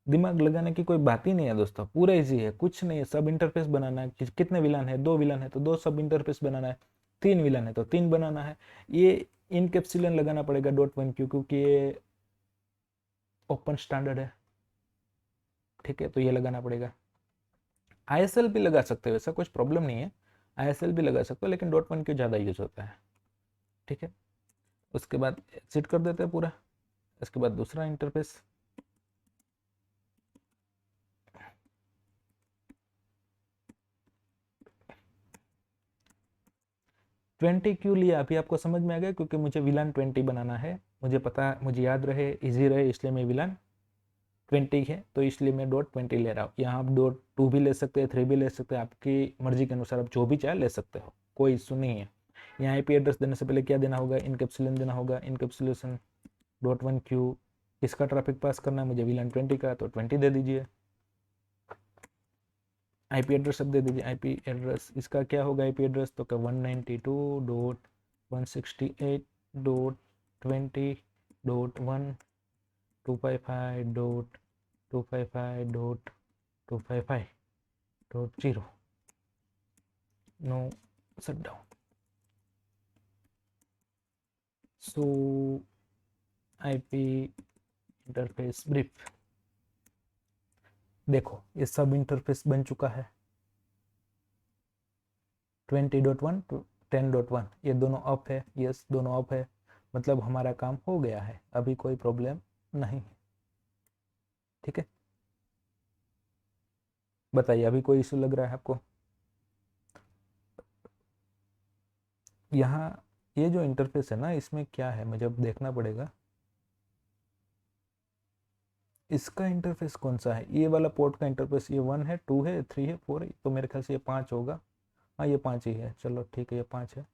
Speaker 1: दिमाग लगाने की कोई बात ही नहीं है दोस्तों, पूरा इजी है, कुछ नहीं है। सब इंटरफेस बनाना है, कितने विलान है, 2 विलान है तो 2 सब इंटरफेस बनाना है, 3 विलान है तो 3 बनाना है। ये इनकेप्सुलेशन लगाना पड़ेगा .1q, क्योंकि ये ओपन स्टैंडर्ड है, ठीक है, तो ये लगाना पड़ेगा। ISL भी लगा सकते हो, ऐसा कुछ प्रॉब्लम नहीं है, ISL भी लगा सकते हो, लेकिन .1q ज़्यादा यूज होता है, ठीक है। उसके बाद एग्जिट कर देते हैं पूरा। इसके बाद दूसरा इंटरफेस, ट्वेंटी क्यों लिया अभी आपको समझ में आ गया, क्योंकि मुझे विलान 20 बनाना है, मुझे पता, मुझे याद रहे, इजी रहे, इसलिए मैं विलान 20 है, तो इसलिए मैं .20 ले रहा हूँ। यहाँ आप .2 भी ले सकते हैं, 3 भी ले सकते हैं, आपकी मर्जी के अनुसार आप जो भी चाहे ले सकते हो, कोई इशू नहीं है। यहाँ IP एड्रेस देने से पहले क्या देना होगा, इनकेप्सुलेशन देना होगा, इनकेप्सुलेशन .1q, किसका ट्रैफिक पास करना है, मुझे विलान 20 का, तो 20 दे दीजिए। IP एड्रेस अब दे दीजिए, IP एड्रेस इसका क्या होगा, IP एड्रेस तो क्या 192.168.20.1 255.255.255.0 नो शट डाउन। सो IP इंटरफेस ब्रीफ, देखो ये सब इंटरफेस बन चुका है। 20.1 to 10.1 ये दोनों अप है, यस दोनों अप है, मतलब हमारा काम हो गया है, अभी कोई प्रॉब्लम नहीं, ठीक है। बताइए, अभी कोई इशू लग रहा है आपको? यहाँ ये जो इंटरफेस है ना, इसमें क्या है मुझे अब देखना पड़ेगा, इसका इंटरफेस कौन सा है, ये वाला पोर्ट का इंटरफेस, ये 1 है, 2 है, 3 है, 4 है, तो मेरे ख्याल से ये 5 होगा। हाँ ये 5 ही है, चलो ठीक है, ये 5 है,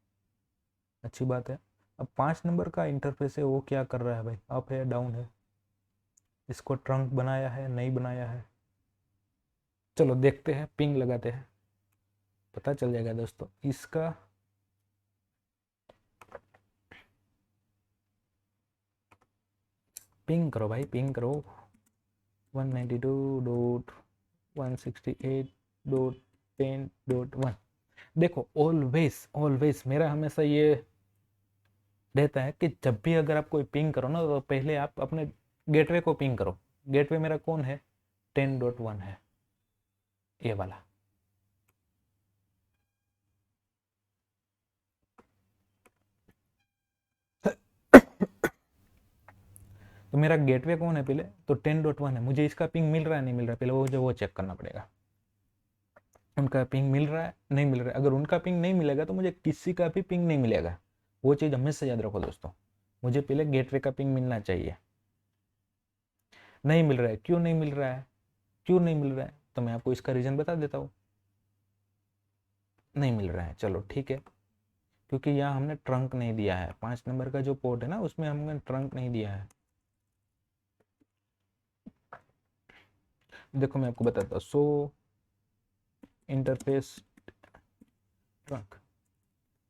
Speaker 1: अच्छी बात है। अब 5 नंबर का इंटरफेस है, वो क्या कर रहा है भाई, अप है डाउन है, इसको ट्रंक बनाया है नहीं बनाया है, चलो देखते हैं, पिंग लगाते हैं, पता चल जाएगा दोस्तों इसका। पिंग करो भाई, पिंग करो, 192.168.10.1। देखो ऑलवेज ऑलवेज मेरा हमेशा ये रहता है कि जब भी अगर आप कोई पिंग करो ना, तो पहले आप अपने गेटवे को पिंग करो। गेटवे मेरा कौन है, 10.1 है, ये वाला। तो मेरा गेटवे कौन है पहले, तो 10.1 है, मुझे इसका पिंग मिल रहा है नहीं मिल रहा है, पहले वो चेक करना पड़ेगा। उनका पिंग मिल रहा है नहीं मिल रहा है, अगर उनका पिंग नहीं मिलेगा तो मुझे किसी का भी पिंग नहीं मिलेगा। वो चीज़ हमेशा याद रखो दोस्तों, मुझे पहले गेटवे का पिंग मिलना चाहिए। नहीं मिल रहा है, क्यों नहीं मिल रहा है, क्यों नहीं मिल रहा है, तो मैं आपको इसका रीज़न बता देता हूँ। नहीं मिल रहा है, चलो ठीक है, क्योंकि यहाँ हमने ट्रंक नहीं दिया है, 5 नंबर का जो पोर्ट है ना, उसमें हमने ट्रंक नहीं दिया है। देखो मैं आपको बताता हूँ, सो इंटरफेस ट्रंक,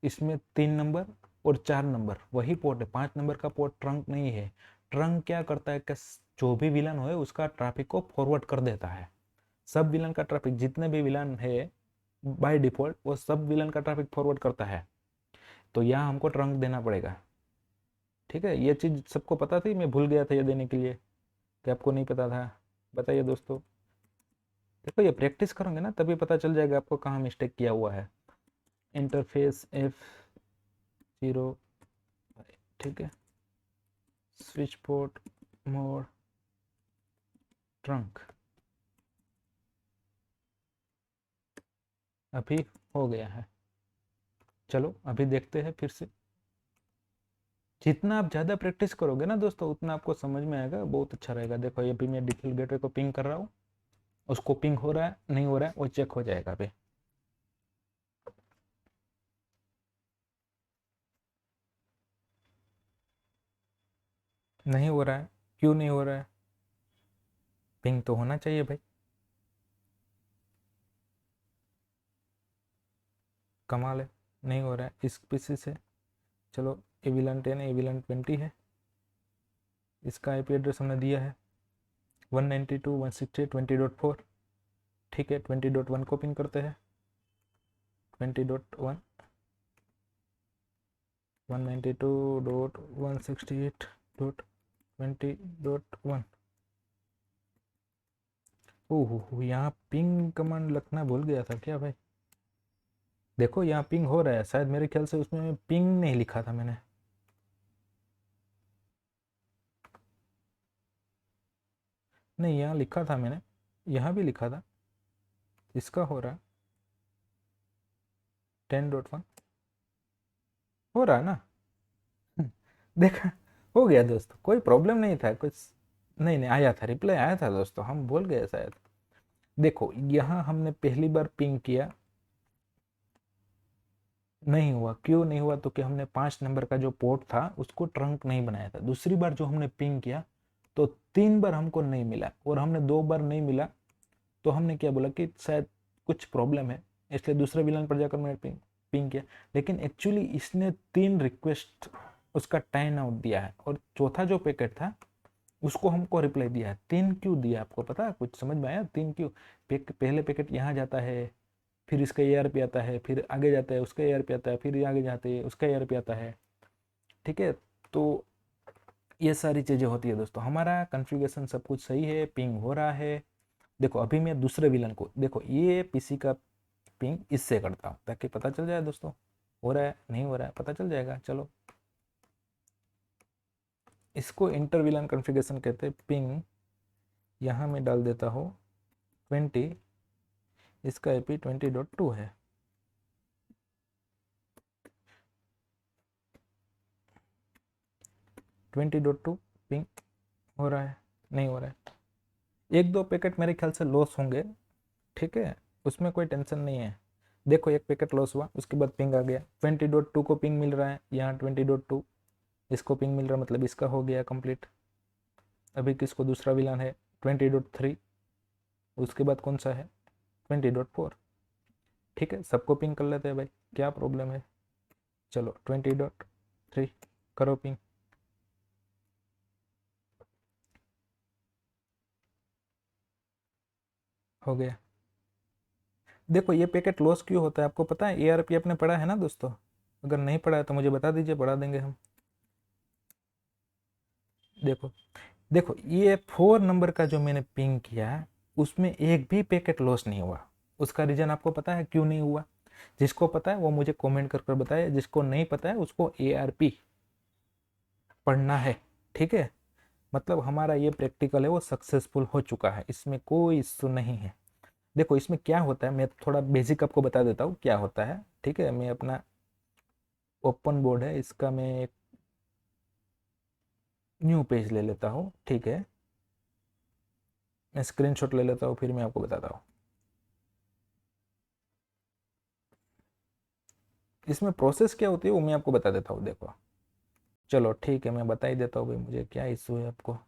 Speaker 1: इसमें 3 नंबर और 4 नंबर वही पोर्ट है, 5 नंबर का पोर्ट ट्रंक नहीं है। ट्रंक क्या करता है कि जो भी विलन हो उसका ट्रैफिक को फॉरवर्ड कर देता है, सब विलन का ट्रैफिक, जितने भी विलन है बाय डिफॉल्ट वो सब विलन का ट्रैफिक फॉरवर्ड करता है, तो यहाँ हमको ट्रंक देना पड़ेगा, ठीक है। ये चीज़ सबको पता थी, मैं भूल गया था ये देने के लिए, कि आपको नहीं पता था, बताइए दोस्तों। देखो ये प्रैक्टिस करोगे ना तभी पता चल जाएगा आपको कहाँ मिस्टेक किया हुआ है। इंटरफेस F0, ठीक है, स्विच पोर्ट मोड ट्रंक, अभी हो गया है। चलो अभी देखते हैं फिर से, जितना आप ज़्यादा प्रैक्टिस करोगे ना दोस्तों उतना आपको समझ में आएगा, बहुत अच्छा रहेगा। देखो अभी मैं डिफॉल्ट गेटवे को पिंग कर रहा हूँ, उसको पिंग हो रहा है नहीं हो रहा है वो चेक हो जाएगा अभी। नहीं हो रहा है, क्यों नहीं हो रहा है, पिंग तो होना चाहिए भाई। कमाल है, नहीं हो रहा है इस पीसी से। चलो ए विलन 10 ए विलन 20 है, इसका आईपी एड्रेस हमने दिया है 192.168.20.4। ठीक है, 20.1 को पिन करते हैं, 20.1 192.168.20.1। ओहो, यहाँ पिंग कमांड लिखना भूल गया था क्या भाई? देखो यहाँ पिंग हो रहा है, शायद मेरे ख्याल से उसमें पिंग नहीं लिखा था मैंने। नहीं, यहाँ लिखा था मैंने, यहाँ भी लिखा था, इसका हो रहा है 10.1 हो रहा है ना। देखा, हो गया दोस्तों, कोई प्रॉब्लम नहीं था कुछ। नहीं नहीं, आया था, रिप्लाई आया था दोस्तों, हम भूल गए शायद। देखो यहाँ हमने पहली बार पिंग किया, नहीं हुआ। क्यों नहीं हुआ? तो कि हमने 5 नंबर का जो पोर्ट था उसको ट्रंक नहीं बनाया था। दूसरी बार जो हमने पिंग किया तो 3 बार हमको नहीं मिला, और हमने 2 बार नहीं मिला तो हमने क्या बोला कि शायद कुछ प्रॉब्लम है, इसलिए दूसरे विलन पर जाकर मैंने पिंग किया। लेकिन एक्चुअली इसने 3 रिक्वेस्ट उसका टाइम आउट दिया है, और चौथा जो पैकेट था उसको हमको रिप्लाई दिया है। 3 क्यों दिया आपको पता है? कुछ समझ में आया? 3 क्यों? पहले पैकेट यहाँ जाता है, फिर इसका ARP आता है, फिर आगे जाता है उसका ARP आता है, फिर आगे जाते हैं उसका ARP आता है। ठीक है, तो ये सारी चीज़ें होती है दोस्तों। हमारा कॉन्फ़िगरेशन सब कुछ सही है, पिंग हो रहा है। देखो अभी मैं दूसरे विलन को, देखो ये पीसी का पिंग इससे करता हूँ ताकि पता चल जाए दोस्तों, हो रहा है नहीं हो रहा है, पता चल जाएगा। चलो, इसको इंटर विलन कॉन्फ़िगरेशन कहते हैं। पिंग यहाँ मैं डाल देता हूँ 20, इसका IP 20.2 है। पिंग हो रहा है, नहीं हो रहा है। 1-2 पैकेट मेरे ख्याल से लॉस होंगे, ठीक है, उसमें कोई टेंशन नहीं है। देखो एक पैकेट लॉस हुआ, उसके बाद पिंग आ गया, 20.2 को पिंग मिल रहा है, यहाँ 20.2 इसको पिंग मिल रहा है, मतलब इसका हो गया कंप्लीट। अभी किसको? दूसरा विलन है 20.3, उसके बाद कौन सा है 20.4। ठीक है, सबको पिंग कर लेते हैं भाई, क्या प्रॉब्लम है। चलो 20.3 करो पिंग, हो गया। देखो ये पैकेट लॉस क्यों होता है आपको पता है? ARP आपने पढ़ा है ना दोस्तों? अगर नहीं पढ़ा है तो मुझे बता दीजिए, पढ़ा देंगे हम। देखो देखो, ये 4 नंबर का जो मैंने पिंग किया उसमें एक भी पैकेट लॉस नहीं हुआ। उसका रीजन आपको पता है क्यों नहीं हुआ? जिसको पता है वो मुझे कमेंट कर बताए, जिसको नहीं पता है उसको ARP पढ़ना है। ठीक है, मतलब हमारा ये प्रैक्टिकल है वो सक्सेसफुल हो चुका है, इसमें कोई इश्यू नहीं है। देखो इसमें क्या होता है, मैं थोड़ा बेसिक आपको बता देता हूँ क्या होता है। ठीक है, मैं अपना ओपन बोर्ड है, इसका मैं एक न्यू पेज ले लेता हूँ। ठीक है, मैं स्क्रीनशॉट ले लेता हूँ, फिर मैं आपको बताता हूँ। इसमें प्रोसेस क्या होती है वो मैं आपको बता देता हूँ। देखो चलो ठीक है, मैं बता ही देता हूँ भाई, मुझे क्या इशू है आपको।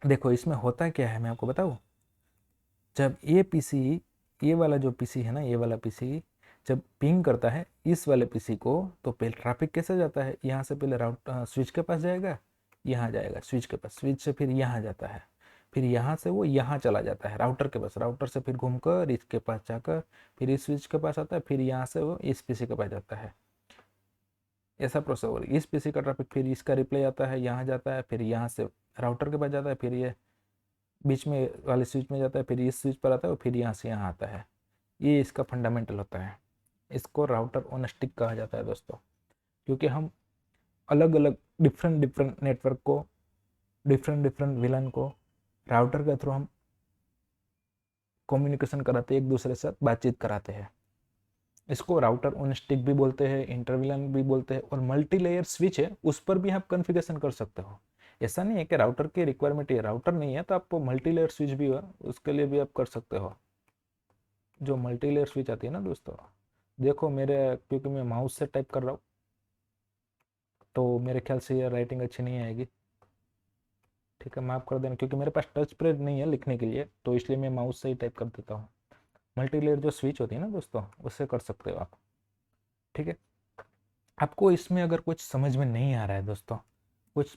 Speaker 1: देखो इसमें होता क्या है मैं आपको बताऊँ। जब ये पीसी, ये वाला जो पीसी है ना, ये वाला पीसी जब पिंग करता है इस वाले पीसी को, तो पहले ट्रैफिक कैसे जाता है? यहाँ से पहले स्विच के पास जाएगा, यहाँ जाएगा स्विच के पास, स्विच से फिर यहाँ जाता है, फिर यहाँ से वो यहाँ चला जाता है राउटर के पास, राउटर से फिर घूमकर इसके पास जाकर फिर इस स्विच के पास आता है, फिर यहाँ से वो इस पीसी के पास जाता है। ऐसा प्रोसेस हो रही है। इस पीसी का ट्रैफिक फिर इसका रिप्लाई आता है, यहाँ जाता है, फिर यहाँ से राउटर के पास जाता है, फिर ये बीच में वाले स्विच में जाता है, फिर इस स्विच पर आता है, और फिर यहाँ से यहाँ आता है। ये इसका फंडामेंटल होता है। इसको राउटर ऑन स्टिक कहा जाता है दोस्तों, क्योंकि हम अलग अलग डिफरेंट डिफरेंट नेटवर्क को, डिफरेंट डिफरेंट विलन को राउटर के थ्रू हम कम्युनिकेशन कराते हैं, एक दूसरे से बातचीत कराते हैं। इसको राउटर ऑन स्टिक भी बोलते हैं, इंटरविलन भी बोलते हैं, और मल्टी लेयर स्विच है उस पर भी आप कॉन्फ़िगरेशन कर सकते हो। ऐसा नहीं है कि राउटर की रिक्वायरमेंट है, राउटर नहीं है तो आपको मल्टी लेयर स्विच भी हो उसके लिए भी आप कर सकते हो। जो मल्टी लेयर स्विच आती है ना दोस्तों, देखो मेरे, क्योंकि मैं माउस से टाइप कर रहा हूँ तो मेरे ख्याल से ये राइटिंग अच्छी नहीं आएगी। ठीक है, माफ़ कर देना, क्योंकि मेरे पास टच पैड नहीं है लिखने के लिए, तो इसलिए मैं माउस से ही टाइप कर देता हूँ। मल्टी लेयर जो स्विच होती है ना दोस्तों, उससे कर सकते हो आप। ठीक है, आपको इसमें अगर कुछ समझ में नहीं आ रहा है दोस्तों, कुछ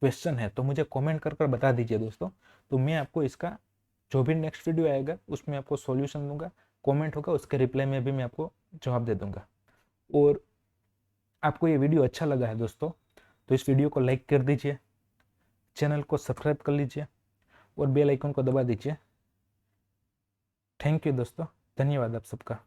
Speaker 1: क्वेश्चन है, तो मुझे कमेंट कर कर बता दीजिए दोस्तों। तो मैं आपको इसका जो भी नेक्स्ट वीडियो आएगा उसमें आपको सॉल्यूशन दूंगा, कमेंट होगा उसके रिप्लाई में भी मैं आपको जवाब दे दूंगा। और आपको ये वीडियो अच्छा लगा है दोस्तों, तो इस वीडियो को लाइक कर दीजिए, चैनल को सब्सक्राइब कर लीजिए और बेल आइकन को दबा दीजिए। थैंक यू दोस्तों, धन्यवाद आप सबका।